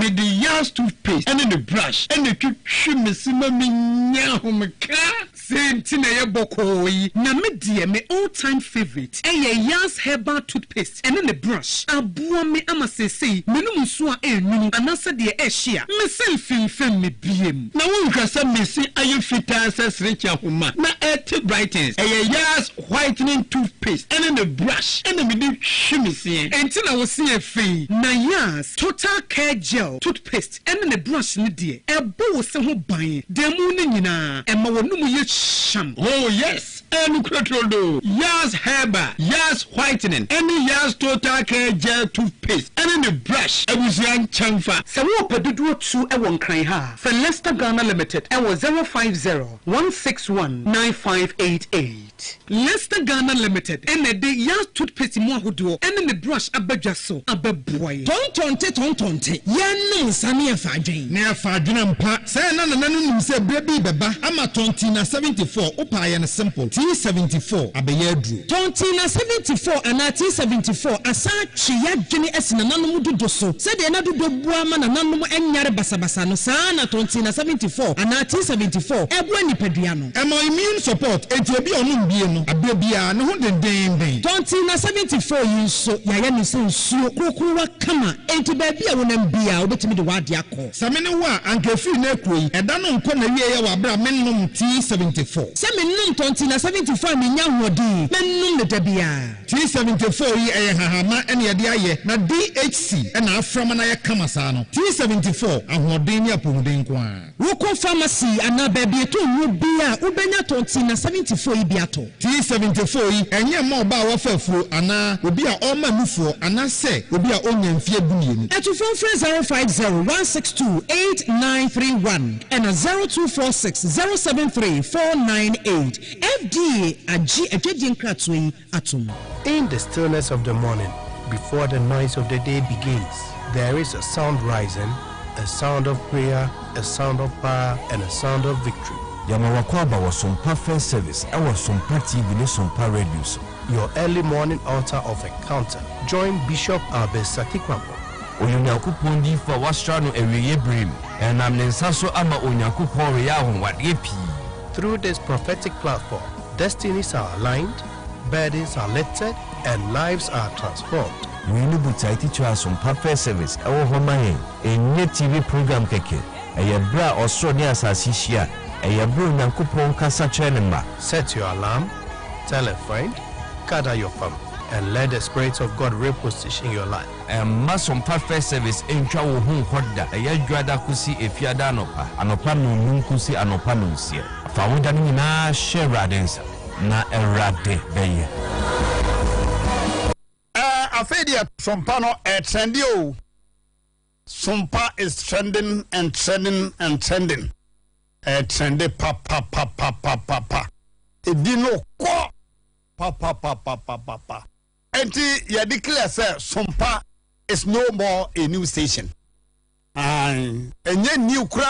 yas toothpaste and the brush and the twimesima minya homka senti na ye bokoyi na me die me all time favorite yas herbal toothpaste and the brush aboa me amasese menum so a enunu anase de ehia me selfin me biem na won kasa me si aye fita sesrecha homa na et brightens yas whitening toothpaste and the brush and me di hwimese enti na wo se efi na yas total care gel toothpaste and the brush ni de ebo se ho ban demu ni nyina ema wonum ye sham oh yes and krotrodo yas herbal yas whitening and yas total care gel toothpaste and the brush ebusian chamfa se wo pedudu tu e won kran ha for Leicester Ghana Limited e was 050 161 9588 Leicester Ghana Limited and the yas toothpaste mo ahodo and the brush abadwaso ababoy tontonte yanum sane afadwen na afadwen mpa se na nananum se brebi beba ama tonti na 74 opa ye ne simple T74 abeye adru tonti na 74 ana T74 asa twa dwene esina nanum dodo so se de na dodo bua ma nanum enyare basabasa no sa na tonti na 74 ana T74 ebua nipadua no emo immune support enti obi onum bie no abia no ho den tonti na 74 yinso yaye ne se nsuo kokoro kama enti ba bia wonam bia obetimi de wade akọ samene wo anka free na ekoi eda no nko na wie ye wa bra mennom T74 se mennom tonti na 74 menya hodi mennom ne da bia T74 yi eye hahama ene ye de aye na DHC ena aframa na ye kama sa no T74 ahoden ni apomuden ko a woko pharmacy ana ba bia to wu bia ubenya tonti na 74 yi bia to T74 yi enye ma oba wa fafuo ana obi a o ma nufuo ana se obi a onya mfie bumienu etu phone 050-162-8931 and 0246-073-498 FDA agi ejeje kratwe atum. In the stillness of the morning, before the noise of the day begins, there is a sound rising, a sound of prayer, a sound of power, and a sound of victory. Yamawakwaba was Sompa First Service, our Sompa TV, Sompa Radio. Your early morning altar of encounter. Join Bishop Abesatikwambo. Onyankopon di fa wastrano ewiye brim and amnensaso ama onyankopon we ya honwade pi. Through this prophetic platform, destinies are aligned, burdens are lifted, and lives are transformed. We need to take it to some perfect service. Our home a TV program keke. A bra or so near Sasisia. A bro Nankupon Casa Chenema. Set your alarm, tell a friend, gather your family, and let the Spirit of God reposition your life. And Mason perfect service in Chawu Hoda. A Yadra Kusi if Yadanopa, Anopano Munkusi, Anopanusia. Fawudani na Sheradens. Na erade beye afedia Sompa no trendy o. Sompa is trending and trending and trending. Trendy pa edino ko pa enti ya declare say Sompa is no more a new station. Enye new kra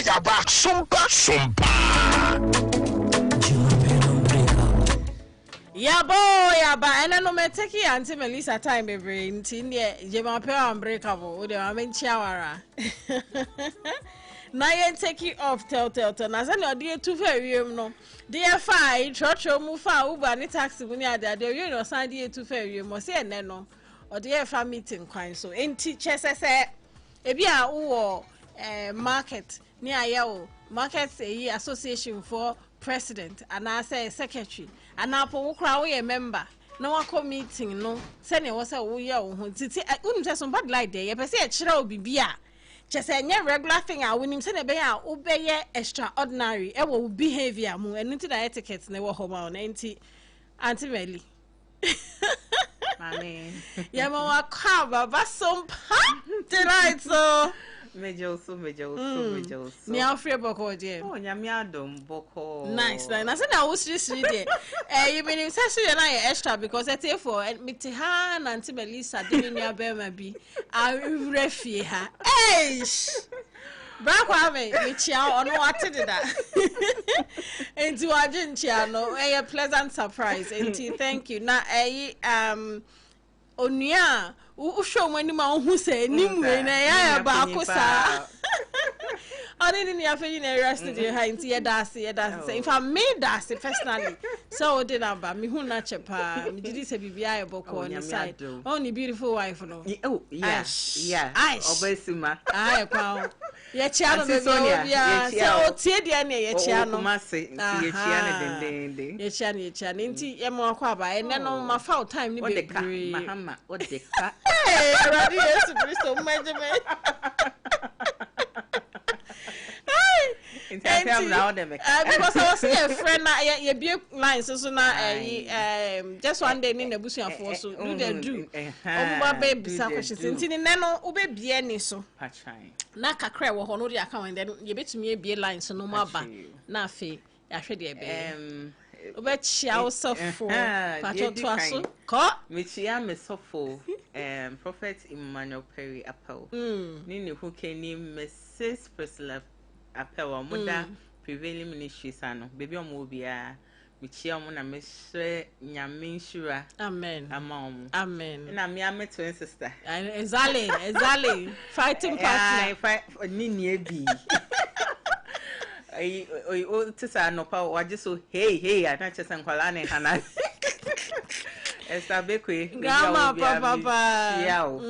Yaba Sompa Yaba and no me take Auntie Melissa time baby nti ne jema pe unbreakable we dey am chiawara na yen take it off tell na say no dey too fair wiem no dey fine trotro mu fa uber ni taxi mu ni ade we no san dey too fair wiem mo say ene no o dey fa meeting kwan so enti chese se ebi a wo market ni ayewo market association for president and I say secretary and apo wo kra wo ye member na wako meeting no se ne wo se wo ye wo ho titi unu se so bad like there ye pese e kire obibi a chese enye regular thing a wonim se ne be a wo be ye extraordinary e wo behavior mu enu ti da etiquette ne wo ho ma on enti Auntie Melly. Mami. Yeah, mama, come, Baba Sompa. Tonight, so. Mejoso. Ni afre boko je. Oh, nyamiadom boko. Nice. I said I was just reading. You mean say na extra because I tell for me te ha na Auntie Melissa dey near Bema bi. I refie ha. Eish. Brakwa me chia ono wate de da. Enti waje chia no a pleasant surprise. Enti thank you. Na onua wo show mani ma hu se nimwe na ya ba ko sa. Oni ni afa na arrested you ha enti ye da se. If I made that personally. So did aba me hu na chepa. Me didi se bibia ye boko on the side. Only beautiful wife no. Oh, yeah. Obesima. Ai kwa. Ye chia no be bia. So tie dia na ye chia no. Kumase ye chia ne dendende. Ye chia ne nti ye mo akwa ba ene no ma foul time ni be free. Mahama odeka. Hey, ready yes Kristo majeme. Because I was a friend na ye be lines so na just one day ni na busuafo so do they do omo ba be bisa questions nti ni no wo be bie ni so na kakra wo ho no dia account then ye betumi bie lines no ma ba na afi ya hwe de be obe chia osofo pato to aso ko me chia me sofo prophet Emmanuel Perry Apple ni ne hu keni Mrs. Priscilla Apple muda prevailing ministries ano baby omo bia me chia omo na me hwe nyame nshura amen amen na me am twin sister exactly fighting partner ni ebi o tisa no pa waje so hey ana chesa nkwala ne hana esa bekwe grandma papa yao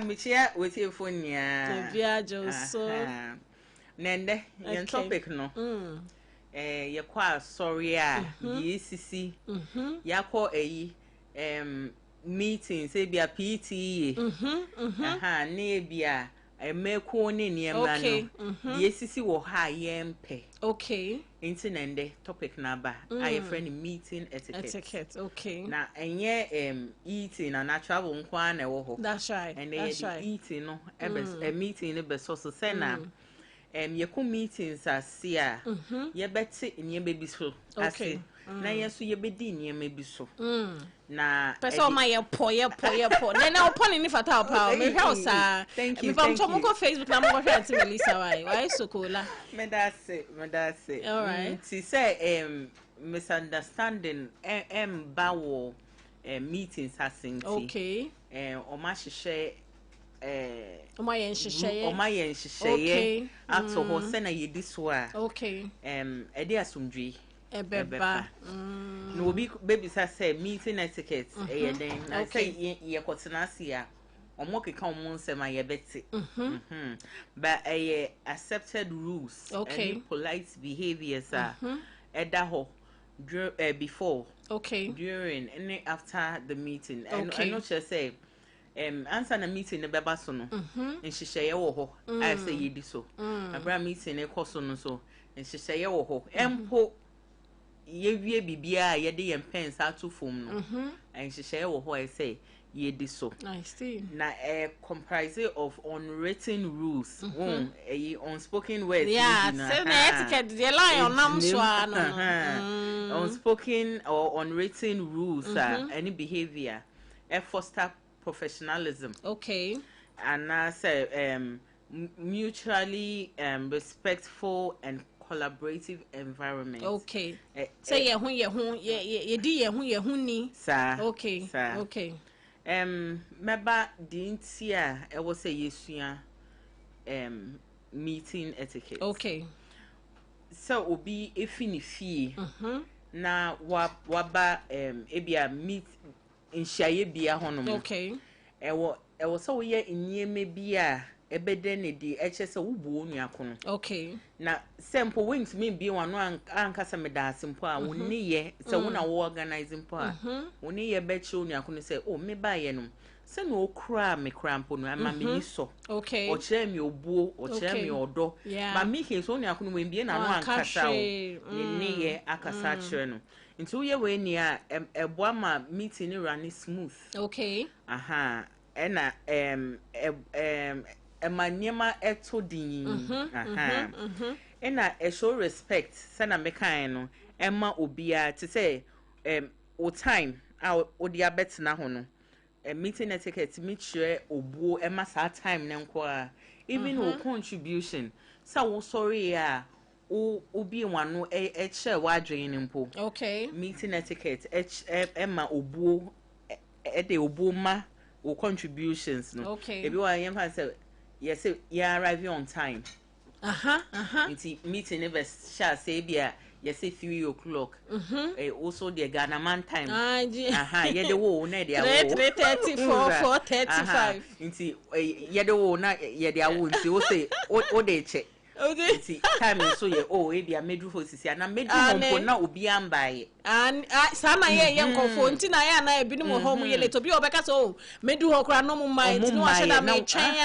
michia weti fonia bia jo so nende yen topic no ye kwa sorry a yesisi yakọ eyi meeting say bia PTA ne bia emeko ne niema no yesisi wo ha yempe okay nende topic na ba I friend meeting etiquette okay na enye eating na travel nkwa na wo ho that's right and eating no a meeting ne be so say na yeku meetings asia ye beti niema bi so ase na yeso ye bedi niema bi so na person ma ye po na opon ni fata pa me hwe osa thank you from go Facebook na mo go hwe Auntie Melissa why sokola me that say all right she say misunderstanding bawo meetings asinti okay o ma hwehwe o ma yen hwehwe ato ho se na yedi so a okay e dey asumdwi ebeba no obi baby say meeting etiquette den na say ye kwotena sia omo keka omo nsema ye beti but accepted rules and polite behaviors are edaho before during and after the meeting and I not just say answer na meeting ne beba so no nhihye wo ho I say yedi so abra meeting ne koso no so nhihye wo ho empo ye wie bibia ye de yem pens atu fom no nhihye wo ho I say yedi so I see na comprising of unwritten rules unspoken words say na etiquette the line on am so unspoken or unwritten rules any behavior foster professionalism and I say mutually respectful and collaborative environment say ye di ye hu ni sir meba dintia e wo say yesua meeting etiquette so obi efini fie na waba ebia meet nhyaye bia honom e wo was so ye in maybe ebede di eche se wubu onu akono okay na simple wings me bi wano anka se me da simple a woni ye se wona wo organizing po a woni ye be che onu akono se oh me ba ye no se no okura me krampo no ama me ni so okay o chere me obuo o chere me odo ma me he so onu akono we bi na no anka sa o ni ye akasa chere no nti wo ye we ni a ebo ma meeting run smooth okay aha ena emanyema eto din aha ena e show respect sana mekan no emma obia to say o time o dia betina ho no meeting etiquette meet sure obuo emma sa time ne nko a even o contribution sa wo sorry a o obi wano e share wadwen mpo okay meeting etiquette emma obuo de obuo ma o contributions no okay ebi wa yem fa say yes you arrive on time it's meeting never shall say bia yes 3 o'clock also the Ghana man time ye de wo na de awo 3:34 4:35 nti ye de wo na ye de awo nti wo say o de che okay nti time so ye e bia medu ho sisi na medu ho na obi ambaye sama ye nkofo nti na ya na ebi ni mo home ye leto bi obeka so medu ho kra no mo mind no wa sheda me twen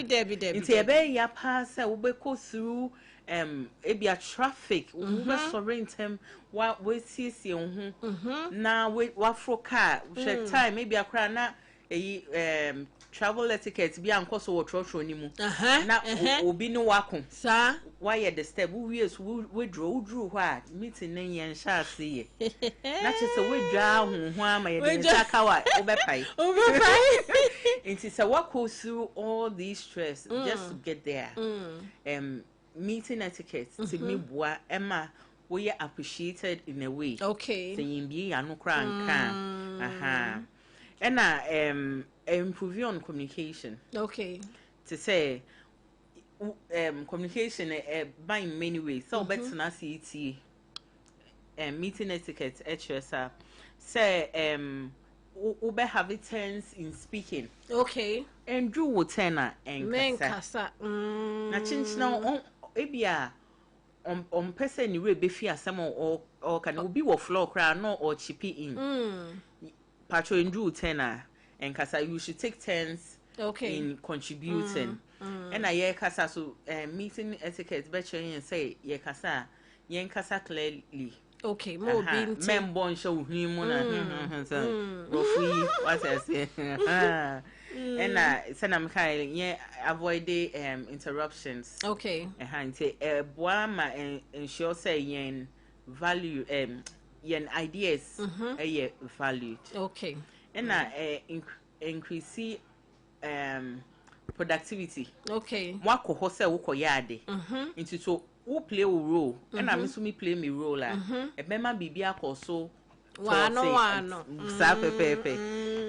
debi nti e be ya pa se wo be go through ebia traffic wo be sorry we sisi ho na we wafro car she time ebia kra na travel etiquette bi anko so wo trotro ni mu na obi ni wako sa why the step we draw ho a meeting na yen sha ase ye na che se we dwa ho ama ye de saka wa obepai nti se wako through all these stress just to get there meeting etiquette to me boa emma we are appreciated in a way okay se yimbi ya no kra nka aha ena improve on communication okay to say communication by in many ways so better na CT meeting etiquette HSA say ube have it turns in speaking okay and do what tenor and kasa na chinchina ebia on person ni we be fi asem or can obi wo floor cry no or chippy in patro and do tenor and kasa you should take turns in contributing and I kasa so meeting etiquette better and say ye kasa yen kasa clearly okay mo bin men bon show him na rofi what I say and sanam kai ye avoid interruptions okay nti boama ensure say yen value yen ideas valued okay and increase productivity okay wako ho say wo koyade nti so who play a role and I'm me play me role e be ma bibia akoso wano sa pepepe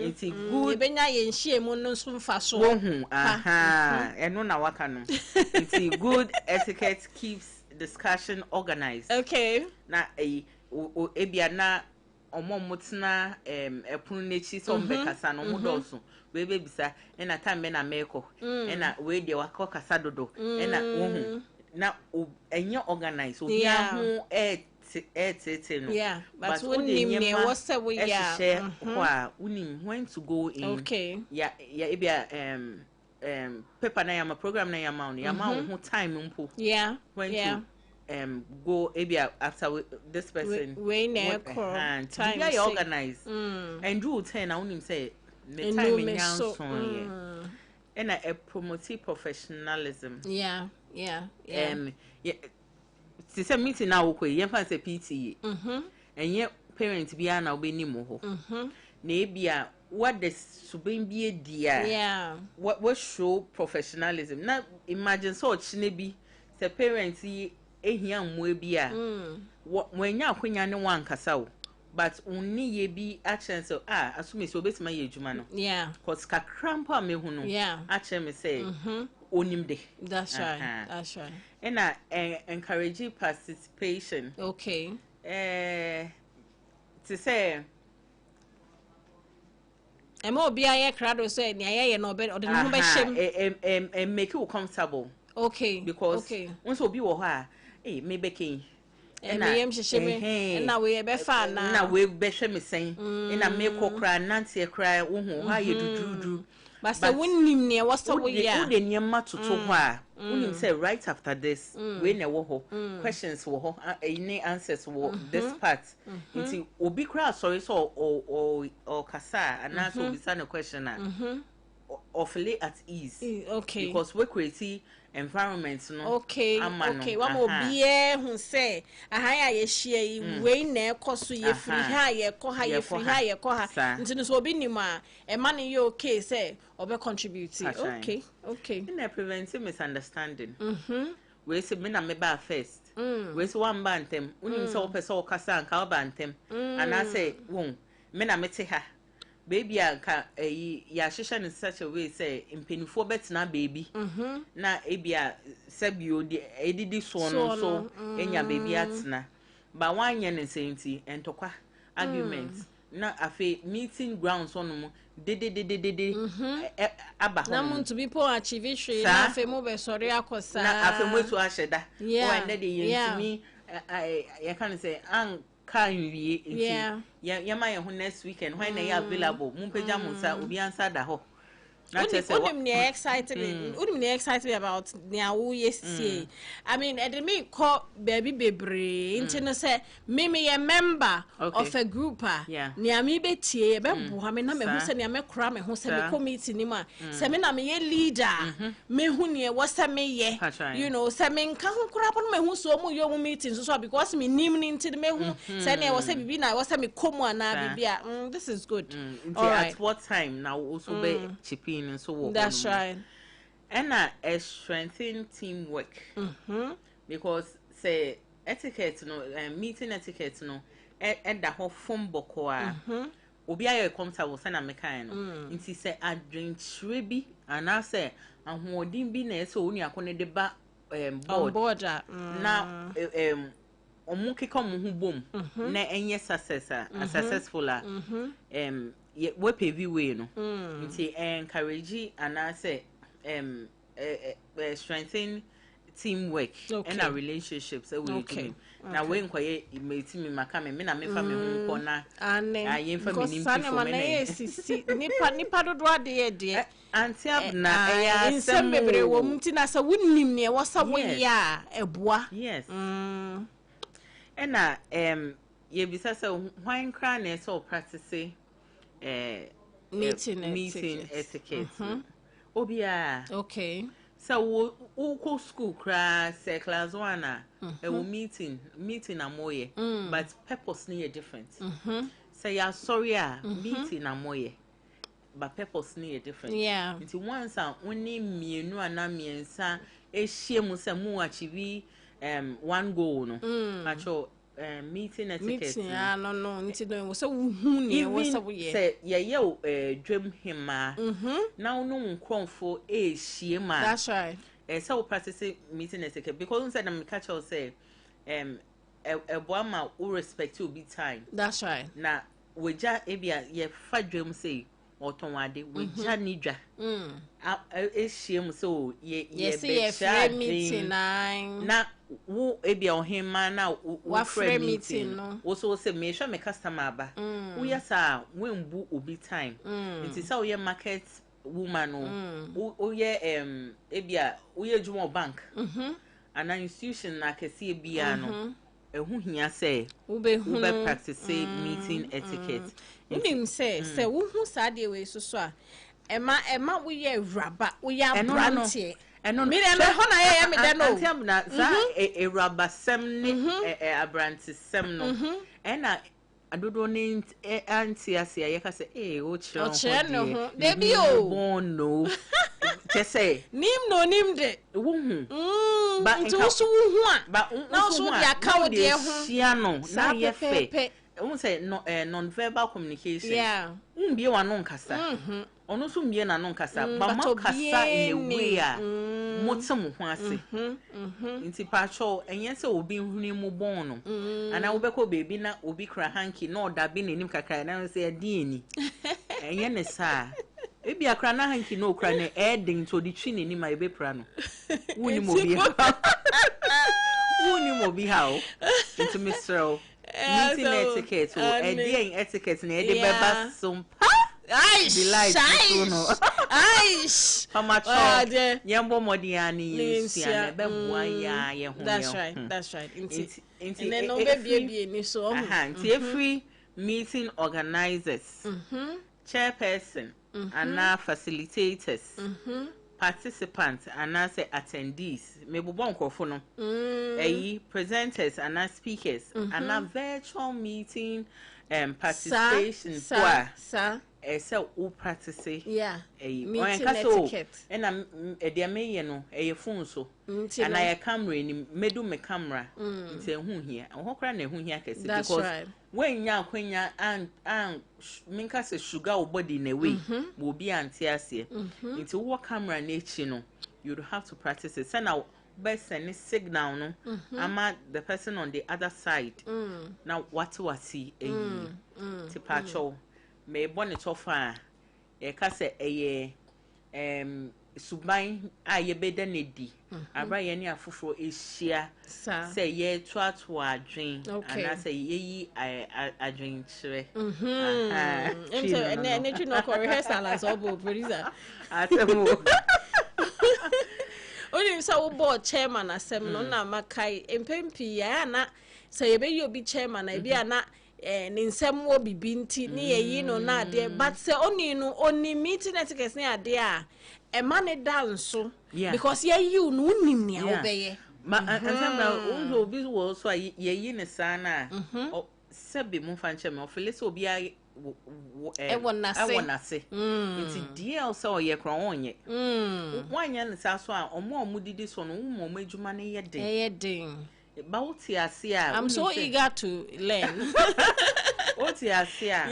nti good ebenya ye nhie mu no so mfa so wohu aha eno na waka no nti good etiquette keeps discussion organized okay na ebia na omomotna epunu nechi so mbekasa no mudoso we be bisa na time na meko na we de waka kasa dodo na wohu na enye organize obi ahu no yeah but unim ne was say we yeah unim when to go in okay yeah ebia paper na yama program na yama no yama who time mpo yeah when to go ebia after this person we na time you organize and do 10 na unim say the time in yan so and a promote professionalism yeah ti say meeting na wo kɔ yen fa say PTA enye parent bia na obeni mo ho na ebia what the suben bia dia what show professionalism na imagine so chine bi say parents yi ehia mmo bia wanya akonya ne wankasa wo but unni ye bi action so assume so betima ye adwuma no cause kakrampo amehu no action me say onim de that's right and encourage participation to say Ema obi aye krado so ni aye no be o de no be shem make you comfortable. Okay. Because once obi wo ho a me beke me yem hyehye na we be fa na we be hwe me sen na me kokra nante kra wo ho ha ye dududu. But say wonnim ne wo so wo ya wo de nyema toto ho a wonim say right after this we na wo ho questions wo ho any answers wo this part nti obi kra sorry so or kasa and so obi sa na question of lay at ease. Okay. Because we create environment no. Okay. Okay. Wa mo bie hu say ahaya ye hia yi we na ekoso ye free ha ye ko ha ye free ha ye ko ha. Nti no so obi nim a e ma ne ye okay say obe contribute. Okay. Okay. In prevent misunderstanding. We say me na me ba first. We say one ba ntem. Unim say opese o kasa anka ba ntem. And I say won me na me te ha. Baby anka ya hihye in such a way say impenifo betina baby na ebia sabio de edidi so no so enya baby atena ba wanye ne senti entokwa arguments na afi meeting grounds on mu de aba ho na muntu people achieve shwe na afi mo be sori akosa na afi mo to ahyeda when de yentimi ya can say an kan wie nti ya ma ye ho next weekend when na available mu pagya mu sa obi ansa da ho na chese unim ne excited about nya wo yesie I mean me call baby bebre nti no say me a member of a group nya me betie be bo ha me na me ho say nya me kra me ho say me committee ni ma say me na me ye leader me hu ne wo say me ye you know say me nka ho kra po me hu so mu yo mu meeting so because me nim ni nti me hu say ne wo say bibi na wo say me komu ana bibia this is good all right at what time now also be chipping and so on. That's right. And a strengthen teamwork. Because say etiquette no meeting etiquette no and the whole phone bokoa. Obi ayo comfortable say na mekan no. Nti say adwentre bi and I say ahoodin bi na so oni akone de ba board na omu keka mu hu bom na enye successful we pay way no nti encourage and I say strengthen teamwork and our relationships we do na we nkoye mate me maka me na me fa me hu ko na aye fa me nim fo me na nipa dodo ade de anti abna ya nsem bebre wo mti na sa wonnim ne wo sa wo ya eboa yes ena ye bisa say hwan kra na so practice meeting etiquette obia okay so wo school kra say class 1 we meeting amoye but purpose ni different say ya sorry meeting amoye but purpose ni different nti once oni mienu ana miensa ehie mu say mu achieve one goal no acho meeting etiquette no nti no so hu ne wo so ye say ye dream hima now no nkromfo ehie ma that's right so we practice meeting etiquette because we said them catch us say boama who respect you be time that's right na we ja ebia ye fa dream say otonwade we ja nidwa ehie mu so ye be meeting na wo ebia ohima na wo frame meeting no wo so say me hwa me customer ba wo yesa we mbu obi time nti say wo ye market woman no wo ye ebia wo ye jumo bank an institution na kese bia no ehu hia say wo be practice meeting etiquette unim say wo hu sade we so a ema wo ye raba wo ya brantie eno me na ho na ye me de no antiam na za raba sem ni abranti sem no ena adodo ni antiasia ye ka say o chire no debi o no kese nim de wo hu ba nto so wo hu a ba na so dia ka wo de hu hia no na ye fe we say non verbal communication mbie wa no nkasa ono so mbie na no nkasa ba ma kasa in a way a motem ho ase nti pacho enye se obi huni mu bon no ana wo beko baby na obi kra hanky na oda bi nenim kakra na say adi eni enye ne sa ebi akra na hanki no okra ne edin to di twi ne ni ma ebe pra no woni mo bi woni mo bi ha o into Mr. meeting etiquette o edi etiquette na edi beba Sompa delight no pamacho yembo modiani sia be bua ya ye ho that's right and then no be ni so every meeting organizers chairperson and facilitators participants and attendees maybe bon crofo no presenters and speakers and virtual meeting participation sir o practice meeting etiquette and dia me no phone so and I camera ni medu me camera nti ehu hia ho kra na ehu hia kese because when ya kwenya and minka se sugar o body na way will be anti ase nti wo camera na echi no you have to practice it send out best any signal no ama the person on the other side now what see ti pacho me bonnet ofa e ka se eye suban a ye beda ne di aba ye ne afoforo ehia se ye to adwen ana se ye yi adwen kire ene twi no ko rehearsal as obo producer atemo only so board chairman asem no na makai empempi ya na se ye be yi obi chairman na bi ana ni nsem wo bibi nti ni yeyi no na ade but se oni no oni meeting etiquette ni ade a e man dance because ye you no nim ni obeye ma ansamba unzo obi wo so yeyi ne sana sebe mu fanche me ofele obi a wonase nti DL so ye kron onye wanya ne sa so a omo didi so no mo adwuma ne ye den Bauti asia. I'm so eager to learn. Oti asia.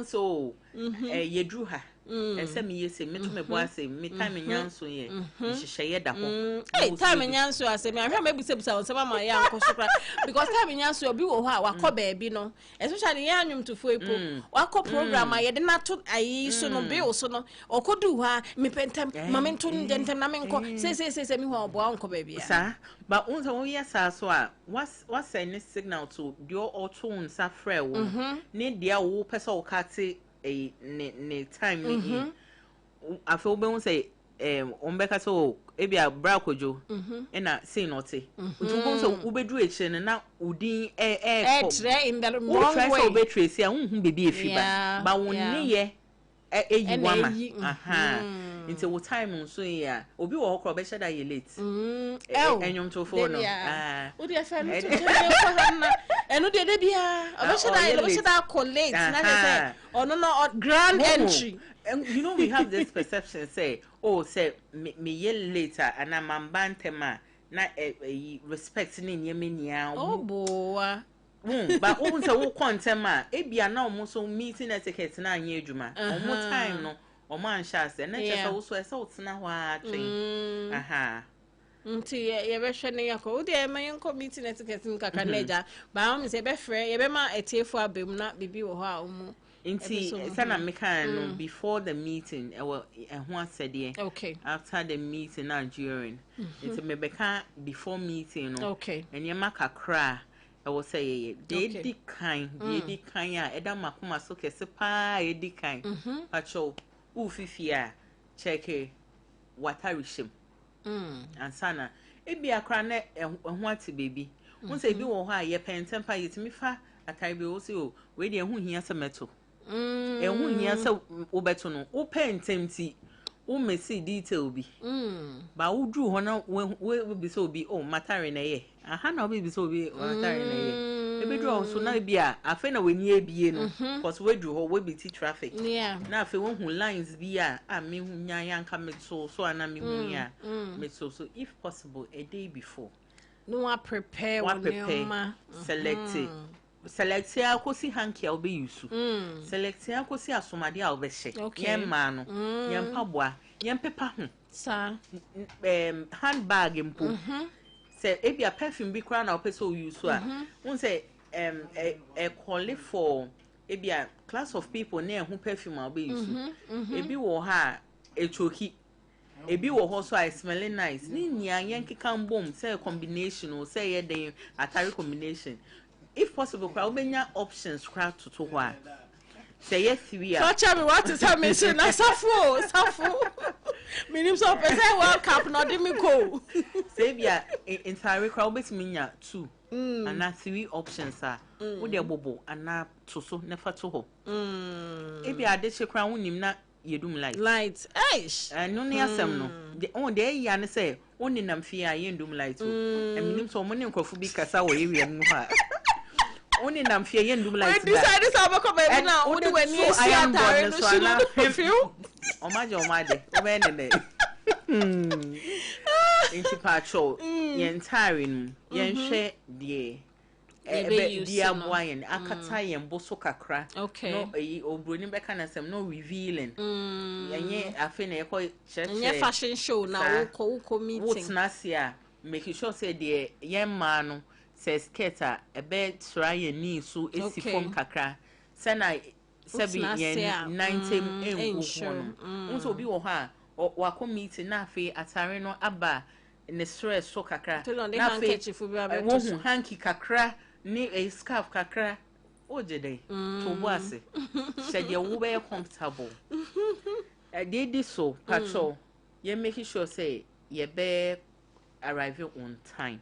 So yedruha. Ese mi yese metu me boase me time nyanso ye. Nhihye da ho. Hey time nyanso ase me ahwa mebusebusa on sema ma ya nko sokra because time nyanso obi wo ho a wakọ baabi no. Especially ya anwum to fo epo. Wakọ program a ye de na to ayi so no be so no. Okodu ha me pentem mamento ndentem na me nko. Se mi ho obo anko baabi. Sa but unza wo yesa so a what's any signal to dio auto unsa frɛ wo. Ne dia wo pesa wo kate ne time ni afa obe say ombeka so ebia bra kojo na say note utu so ubedru eche na udin tre in the wrong way obe trace a unhu bebi efiba ba wonni ye eyiwama nti wo time nso ya obi wo hokro be sheda ye late enyom to phone no wo de afa no to ko hanna eno de bia obe sheda collate na say ono no grand entry you know we have this perception say say me ye later and am bantema na respect ni nyemenia boa but won say wo contema ebia na omo so meeting etiquette na anya adwuma omo time no omo ansha se na che so so otena ho atwen nti ye be hwe ne yakọ wo de ma yenko meeting etiquette nkaka neja ba am se be frɛ ye be ma etiefo abem na bibi wo ho a omo nti sana meka no before the meeting ho asede after the meeting na during nti me beka before meeting no enyema kakra I will say they kind a eda makoma so kese pa edi kind pacho ufifia check water rishim and sana ebi akra na ho ate baby won say bi wo ho a ye pentem pa yetimi fa atare bi wo say o we de ho hia semeto ho hia se wo beto no wo pentem ti wo mesi detail bi ba wo dru ho na we bi so bi o matare na ye aha na obi bi so bi matare na ye ebe dru so na bia afa na weni ebie no cause we dru ho we bi ti traffic na afa wo hu lines bi a me hu nya yanka me so ana me hu ya me so if possible a day before no prepare select ya kosi hanky a obe yusu select ya kosi asomade a obe hye yemma no yempa boa yempepa ho sa handbag mpo say ebi a perfume bi kra na opeso yusu a won say call for ebi a class of people na ehu perfume a be use ebi wo ha echoki ebi wo ho so I smelling nice ni nia yen keka mbom say combination or say ye den atari combination if possible kwa obenya options kra to ho a say ye 3 a so me what is her mission na safo minim so person world cup no dey me go say bia entire kra obetimi nya 2 and na 3 options are wo de bobo ana to so nefa to ho ebi ade che kra wonim na yedum light eish no ne asem no de ya ne say woni nam fie a yendum light o eminim so mo ne nkofo bi kasa wo area mu ha woni nam fie yendum light we decide this about come now woni wani esi atare no shi no feel omade obene ne inti patrol yen tiring yen hwe de ebe dia boyen akata yen boso kakra no obroni beka na sem no revealing yenye afi na ekọ church yenye fashion show na wo meeting what na sia make sure say de yen ma no say skirt a ebe try ni so esi form kakra say na sebi yen 90 engo nso obi wo ha wako meeting na afi atare no aba ne stress so kakra na afi wo hu hanky kakra ni a scarf kakra ojede to boase said you will be comfortable did so patrol you make sure say you be arriving on time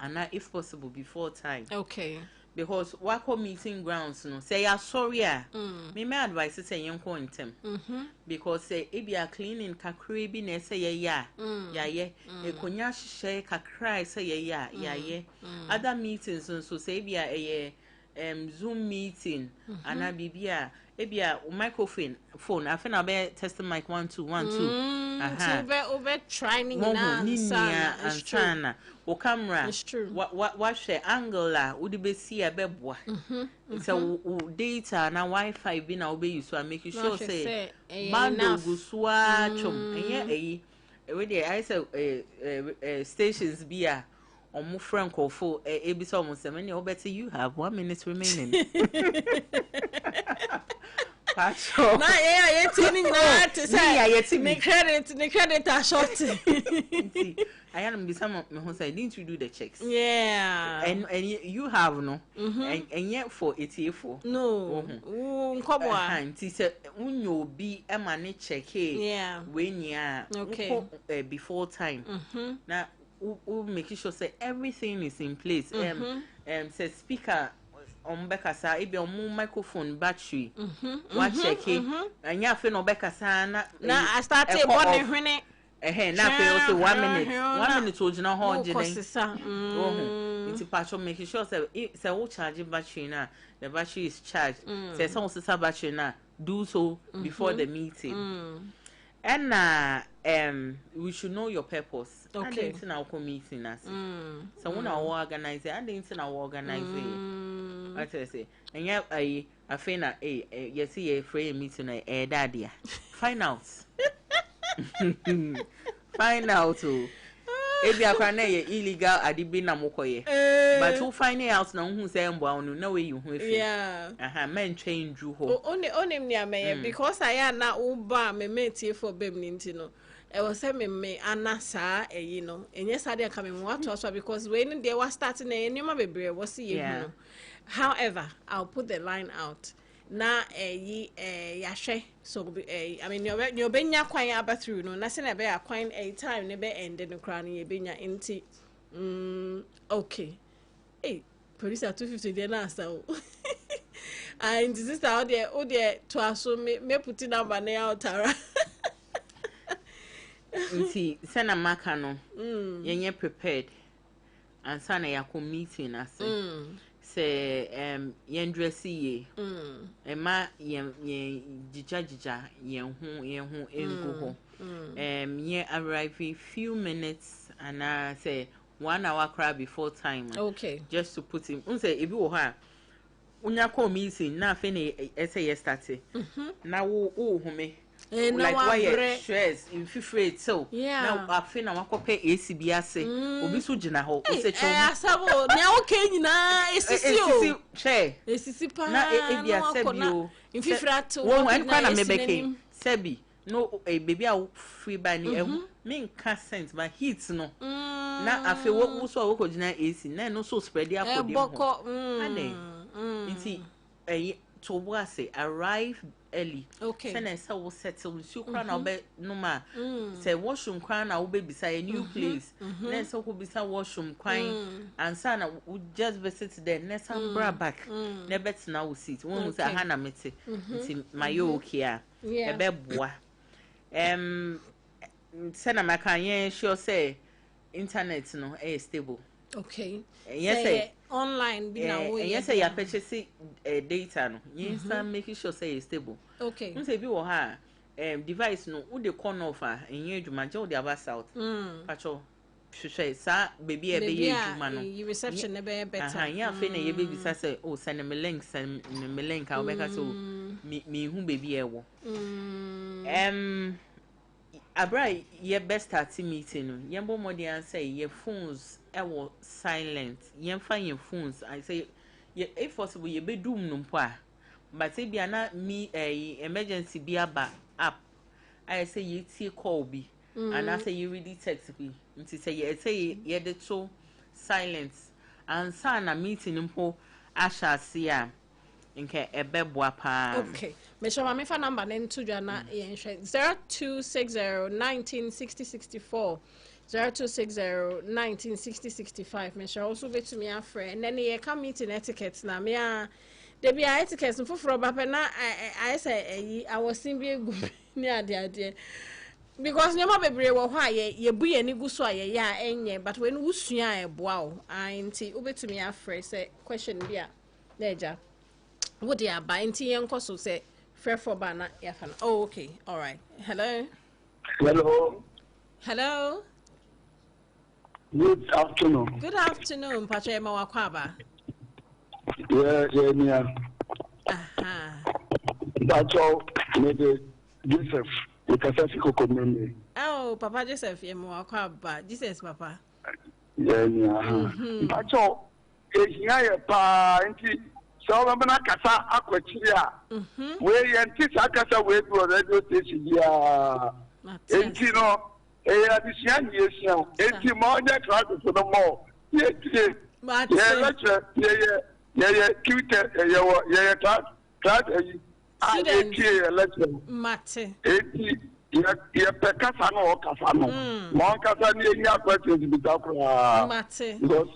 and if possible before time because wako meeting grounds no say ya sorry me advice say yen ko intem because say e bia cleaning kakra bi na say ya ye e konya hye kakra say ya other meetings so say bia Zoom meeting ana bibia e bia microphone phone afena be test mic 1 2 1 2 over training na sana o camera what share angle la wo de be see e be boa so data na wifi bi na wo be use so make sure say bando gusua chom enye we dey I say stations bia omo frankofo ebisa omo se me obeti you have 1 minute remaining pacho na ye tini na to say me credit are short I am bisa me ho say didn't you do the checks and you have no and yet for etfo no nkobo anti say unyo bi e ma ne check we nya before time na we make sure say everything is in place say speaker ombekasa ebe omu microphone battery wa check anya fe no bekasa na I started born hwene na fe also 1 minute ojina ho ogene it's patcho make sure say we charge battery na the battery is charged say some sisa battery na do so before the meeting and we should know your purpose. I didn't know our meeting us. So when I organize it, I didn't know organize it. I say, and yet I feel that you see a free meeting a daddy. Find out. Find out too. Ebi akwana ye illegal adibi na mokoye. But who find out na who say mbo anu na we you hu efi. Men change you ho. Onim ni ameye because I na uba me metie for bem ni ntino. E was say me anasa eyi no. Enye sa dey come mo ato so because when they was starting e nyoma bebre was see you know. However, I'll put the line out. Na yahwe so I mean you benya kwan aba through no na se na be akwan a time ne be end no kra no ye benya enti okay producer 250 dey na asa and sister how there to aso me put number na out ara enti se na maka no yenye prepared and sana yakọ meeting ase say yen dressy ye ema yen jija yen ho engo ho yen arrive few minutes and I say 1 hour crowd before time just to put him say ebi wo ha unya call meeting na fe na say yesterday na wo home like why stress in fifre so now afi na wakope ACB ase obi so gina ho o se chom asabo ne okay nyina esisi esisi pa na ebi asebi o in fifre ato wo enkwa na mebeke sebi no baby a free by ni ehu me nka sense but heat no na afi wo so wo ko gina AC na no so spread ya for dem ho ane nti to say arrive early. Okay. Send us how settle. You crown our no ma. Say washroom crown our baby beside a new place. Then so could be some washroom crying and son would just visit there. Next time bra back. Never now sit. One was a hana mete. My yokia. A beboa. Send a macan sure say internet no stable. Okay. Yes, say online be now. Yes, say you purchase data no. Yes, making sure say it's stable. Okay. You say be wo ha device no wo dey corner of a enye adwuma je wo dey aba south. Pacho hwehwe sa baby e be ye adwuma no. Your reception e be better. Ya fe na ye baby say oh send me link I make so me hu baby e wo. Abra ye best start meeting no. Ye bo modi an say your phones ewo silent. Ye find your phones I say ye if possible ye be doom no mpo a. But if you na me emergency be aba app I say you see call be and I say you really text me nti say you dey so silence and sana meeting mpo ashasi a nke ebeboa pa. Okay, me show me fa number na ntu dwa na ye nhwe 0260196064 0260196065 me show also bet me a friend then ye come meeting etiquette na me a Debi a etiquette for ba na I say I was simply good ni ade because nyama bebre wo ho ye bu ye ni gu so aye ya enye but when wusua e boa o anti obetumi afre say question bia na eja wo dey aba anti yen koso say free for ba na ya fa. Oh okay, all right. Hello. Good afternoon. Good afternoon, Pacha ma wa kwa ba. Yeah. That's all. Maybe Joseph, you can say Kokomene. Oh, Papa Joseph, you mo akwa ba. Jesus, Papa. Yeah. That's all. It's pa nti so na kasa akwachi a. We yenti sakasa we do radio station ya. Nti no, adisia nyesa. Nti mo nya class so no more. Yeah, Twitter, class, election. Mate. You Casano or Casano. Mon Casani, questions to be talked about. Mate. Because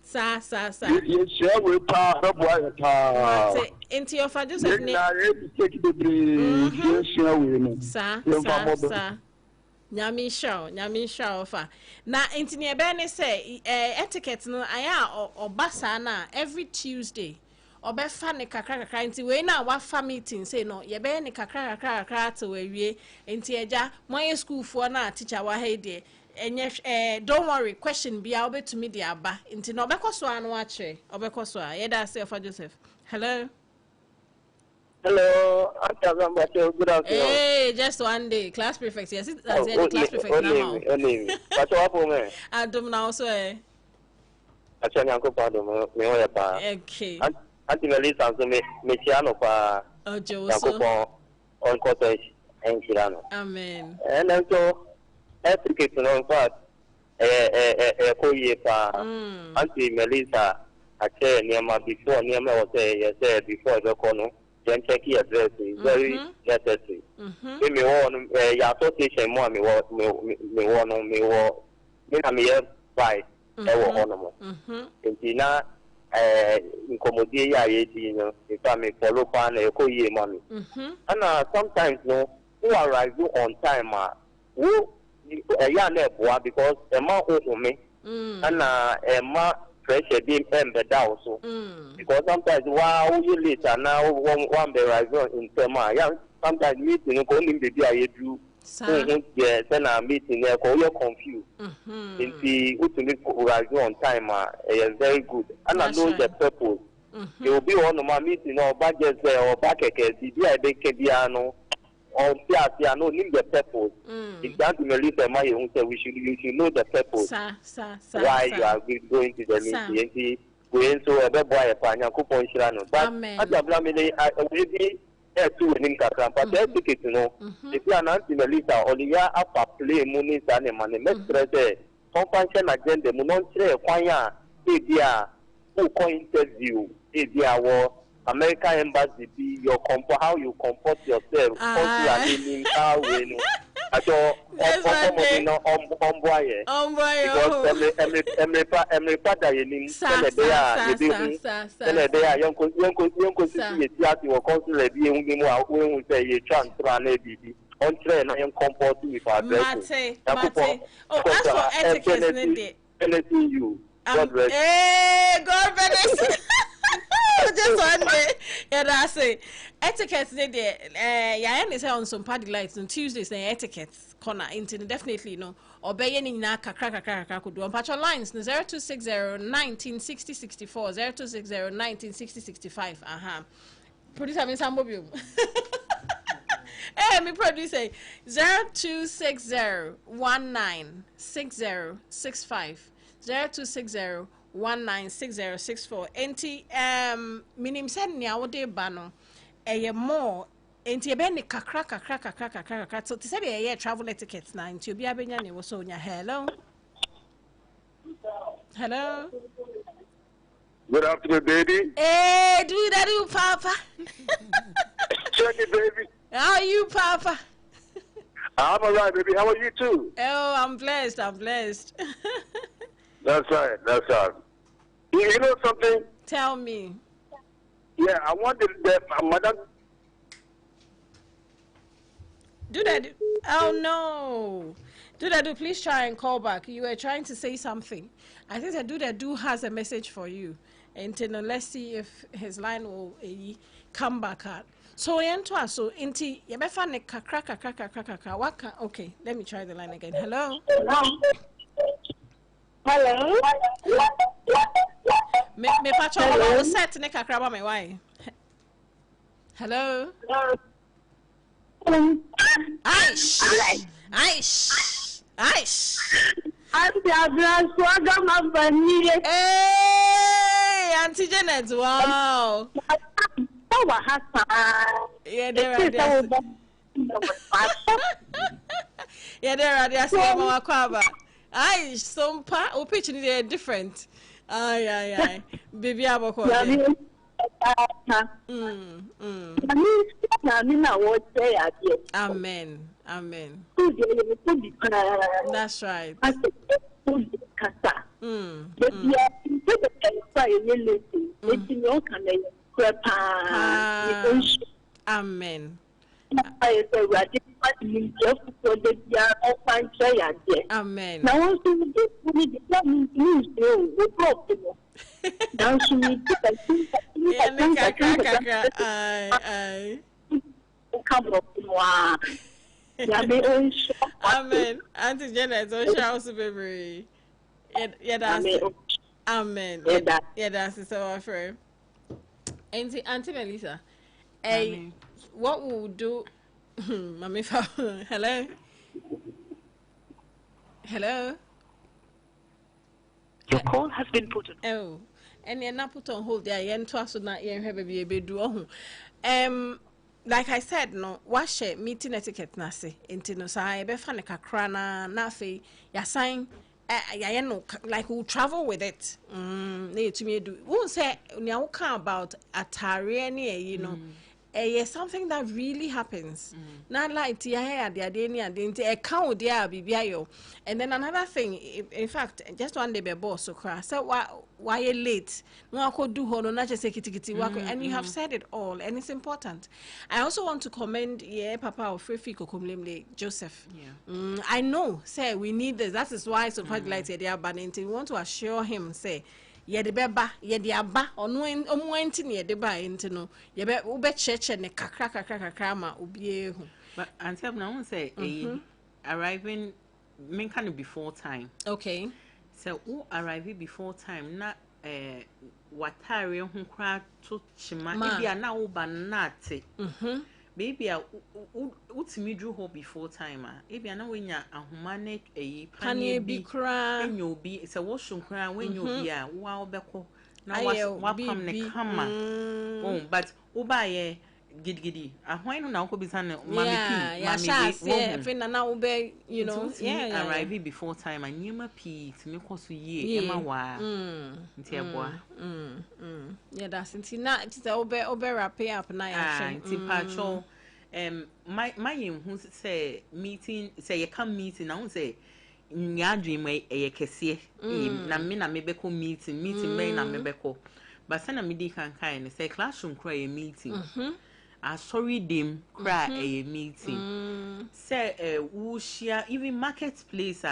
Sa. You share with power boy. Into your father's name. Sa. Nyami show fa. Na into near Benny say etiquette no aya or basa na every Tuesday. Or be funny kakra nti we na wa fa meeting say no ye be ni kakra to we nti eja my school for na teacher wa he de don't worry question be I'll be to me the aba nti no obekoso anu ache obekoso a ye da say for Joseph. Hello, good afternoon. Hey, just one day class prefect. Yes, that's the class prefect now. But what me adum na also acha nyanko pa do me o ya pa. Okay. Anti Melissa so me chiano pa. Ojo so on cottage en kirano. Amen. And so etiquette no in fact koye pa Auntie Melissa ache niema before niema was say before the kono then check your address is very necessary. Me won ya association mo me na me by e wo ono mo ntina incommodate ya ye di no if I me follow pan e koye mami and sometimes no who arrive on time who ya na eboa because e ma ho me and e ma pressure be embed also because sometimes wow you late and now one be arrive in tema ya sometimes meeting ko nim be bia ye do yeah, then I'm meeting there, you're confused. In the ultimate on time, very good. And I know the purpose. It will be on my meeting or budget or back again. The piano or piano, name the purpose. It doesn't release the money. You should know the purpose. Why you are going to the meeting. We so a boy a panya coupon shirano. But I will be two in Kakram, but the ticket, you know. If you are not in the list, only you are up play money and money. Let's compassion agenda, Munonche, Quaya, India, who interview, India war, American embassy, be your how you comport yourself, how when I saw every father in they are young consul when we say you transfer on train and comport with our dressing. Oh, as for etiquette, anything you. God bless. God bless. Just one day, yeah, that's it. Etiquette, yeah, I say on some party lights on Tuesdays, the etiquette corner, internet definitely no. Obey any naka could do on patch lines 0260 1960 64 0260 1960 65. Producer means some mobile. Me producer 0260 1960 65 0260 196064. Enti minim said nia wo de ba no more enti ebe ne kakra so to say the travel etiquette na enti obi abenya ne wo so nya. Hello. Good afternoon, baby. Hey, do that, you papa. Check it, baby. How are you, papa? I'm alright, baby. How are you too? Oh, I'm blessed. That's right. You know something? Tell me. Yeah, I wanted that madam. Do that. Oh no. Do that. Please try and call back. You were trying to say something. I think that do has a message for you. And let's see if his line will come back out. So so inti yebefa ne kakra waka. Okay, let me try the line again. Hello. Me pacho all set ne kakra ba me why. Hello. Aish. I'm the swagger man. Hey, Auntie Janet, wow. Yeah, there are some kwaba. Ai, Sompa, o pitch ni different. Ay. Baby aboko. Amen. That's right. Amen. Amen. Amen. Auntie Janet, so shall baby. Yeah, that's Amen. Yeah, that's so our friend. Auntie Melissa, what will do? Mommy, hello. Your call has been put on. Oh, and you're not put on hold there. You're twice not you're baby do. Like I said, no, wash meeting etiquette na say. Into no say be fa ne kakra na fe ya sign. Yeah, no, like we'll travel with it. To me do. Won't say now about atari you know. Yes, something that really happens. Not like the account there be. And then another thing, in fact, just one day be boss so crass. So why you late? No, I could do hono not just say kitty and you have said it all, and it's important. I also want to commend Papa of Frefiko Kumlemle Joseph. Yeah. I know, say we need this. That is why so like they are banning. We want to assure him, say. ye de beba ye de aba ono omo enti ne ye de ba enti no ye be wo be cheche ne kakra ma obi ehu. But auntie Abena, I want to say arriving men kind of before time. Okay. So who arrive before time na watare ho kra to chima ebia na wo ba nate. Baby utimi dru ho before time ebia na wenya ahoma ne panie bi kra enyo obi se wo hwo kra wenyo obi a wo obekọ na wa pam ne kama. But wo ba ye gidi ahwan no na wo bisa ne mami fi na wo be you know arrive before time anyema pi timi koso ye ema wa nti eboa yeah that's nti na ti obe wrap up na ya hwe nti pacho my hu say meeting say you come meeting na hu say nya dream e kese na me beko meeting me na me beko but say na me di kan ne say classroom kra e meeting sorry them cry a meeting. Say wo share even marketplace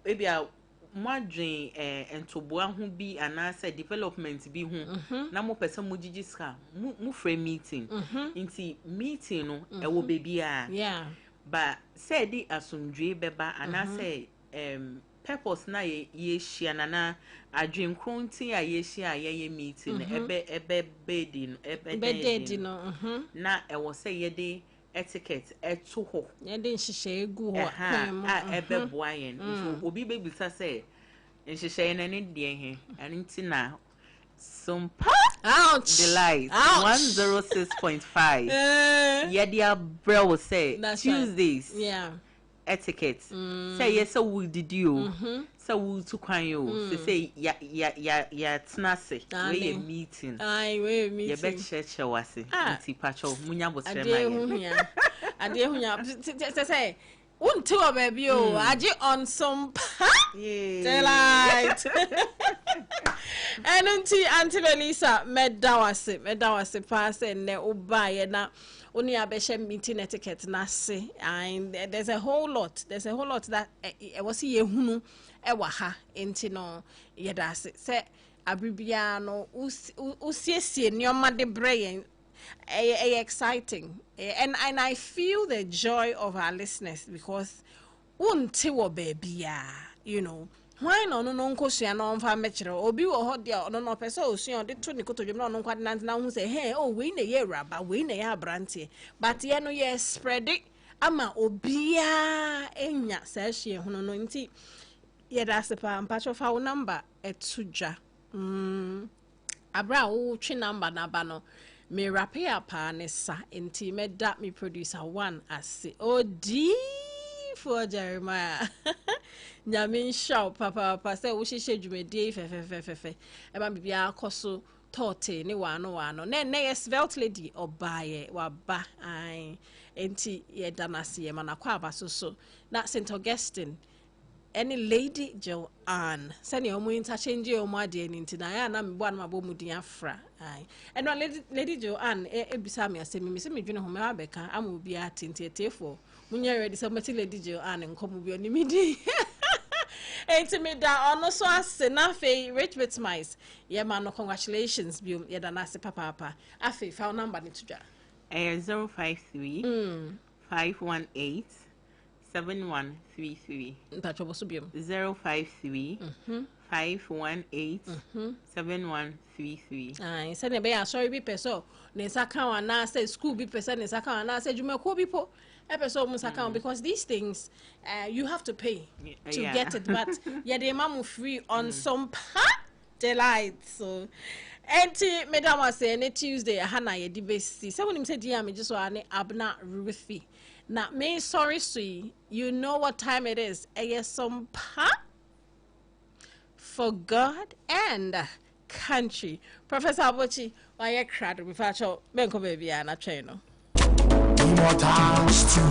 maybe a modern and to boa ho bi ana say development bi ho na mo person mo gigiska mo frame meeting inti meeting no e wo baby a but say di asundwe beba ana say purpose na ye share na adwen kronti a ye share ye meeting ebe bedin no na e wo say ye de etiquette eto ho ye de nhihye egu ho ebe boayen so obi be bisa say nhihye na ne de he anti na Sompa Delight 106.5 ye dia bro will say Tuesdays etiquette say yes so we did you so we to kwan you say ya tnase we meeting we meeting ye be church wase nti pacho munya botre ade hunya say unti o baby o aje on Sompa Delight and Auntie Melissa medawase pass ne ubaye na only abeshe meeting etiquette na se and there's a whole lot that was ye hunu ewa ha enti no yedase se abribia no usiesie nioma de brain exciting and I feel the joy of our listeners because unti wo babia you know why no nkosua no mfa mechire obi wo ho dia no pese osua de to ni kotodwem no nkwa de na hu say hey oh we na ye raba we na ye abrante but ye no ye spread it ama obia enya sa hye hono no nti ye da sepa mpacho fa wo number etudwa abra wo twi number na ba no me rape apa ne sa nti me da me producer 1 ase odi for Jeremiah nyamin show papa say wo hihye dwumedie fe e ba bibia akoso tote ni wano ne yes svelte lady obaye waba ai enti ye danase ye manakwa abasoso na St Augustine any lady Joanne sani omo interchange omo ade ni nti na ya na mebo an mabo mudin afra ai and lady Joanne ebisa me asemi me se medwene ho me abeka am obi atenti etefo munya ready so meti lady Joanne nkomo bi oni midi enti me da ono so ase na fe rich with mice ye man no congratulations bi ye da na ase papa afi phone number ni tudwa 053 518 7133 Pacho boso biom 053 518 7133 ai se ne be ya sorry bi peso ne saka wa na say school bi peso ne saka wa na say juma ko bi po episode musaka because these things you have to pay to get it but yeah the mamu free on Sompa Delight so enti madam was say Tuesday hana ye di besi say when him say dia me just ane Abena Ruthy na me sorry sweet you know what time it is Sompa for God and country. Professor Abochi why you crowd before show benko baby na train no more times to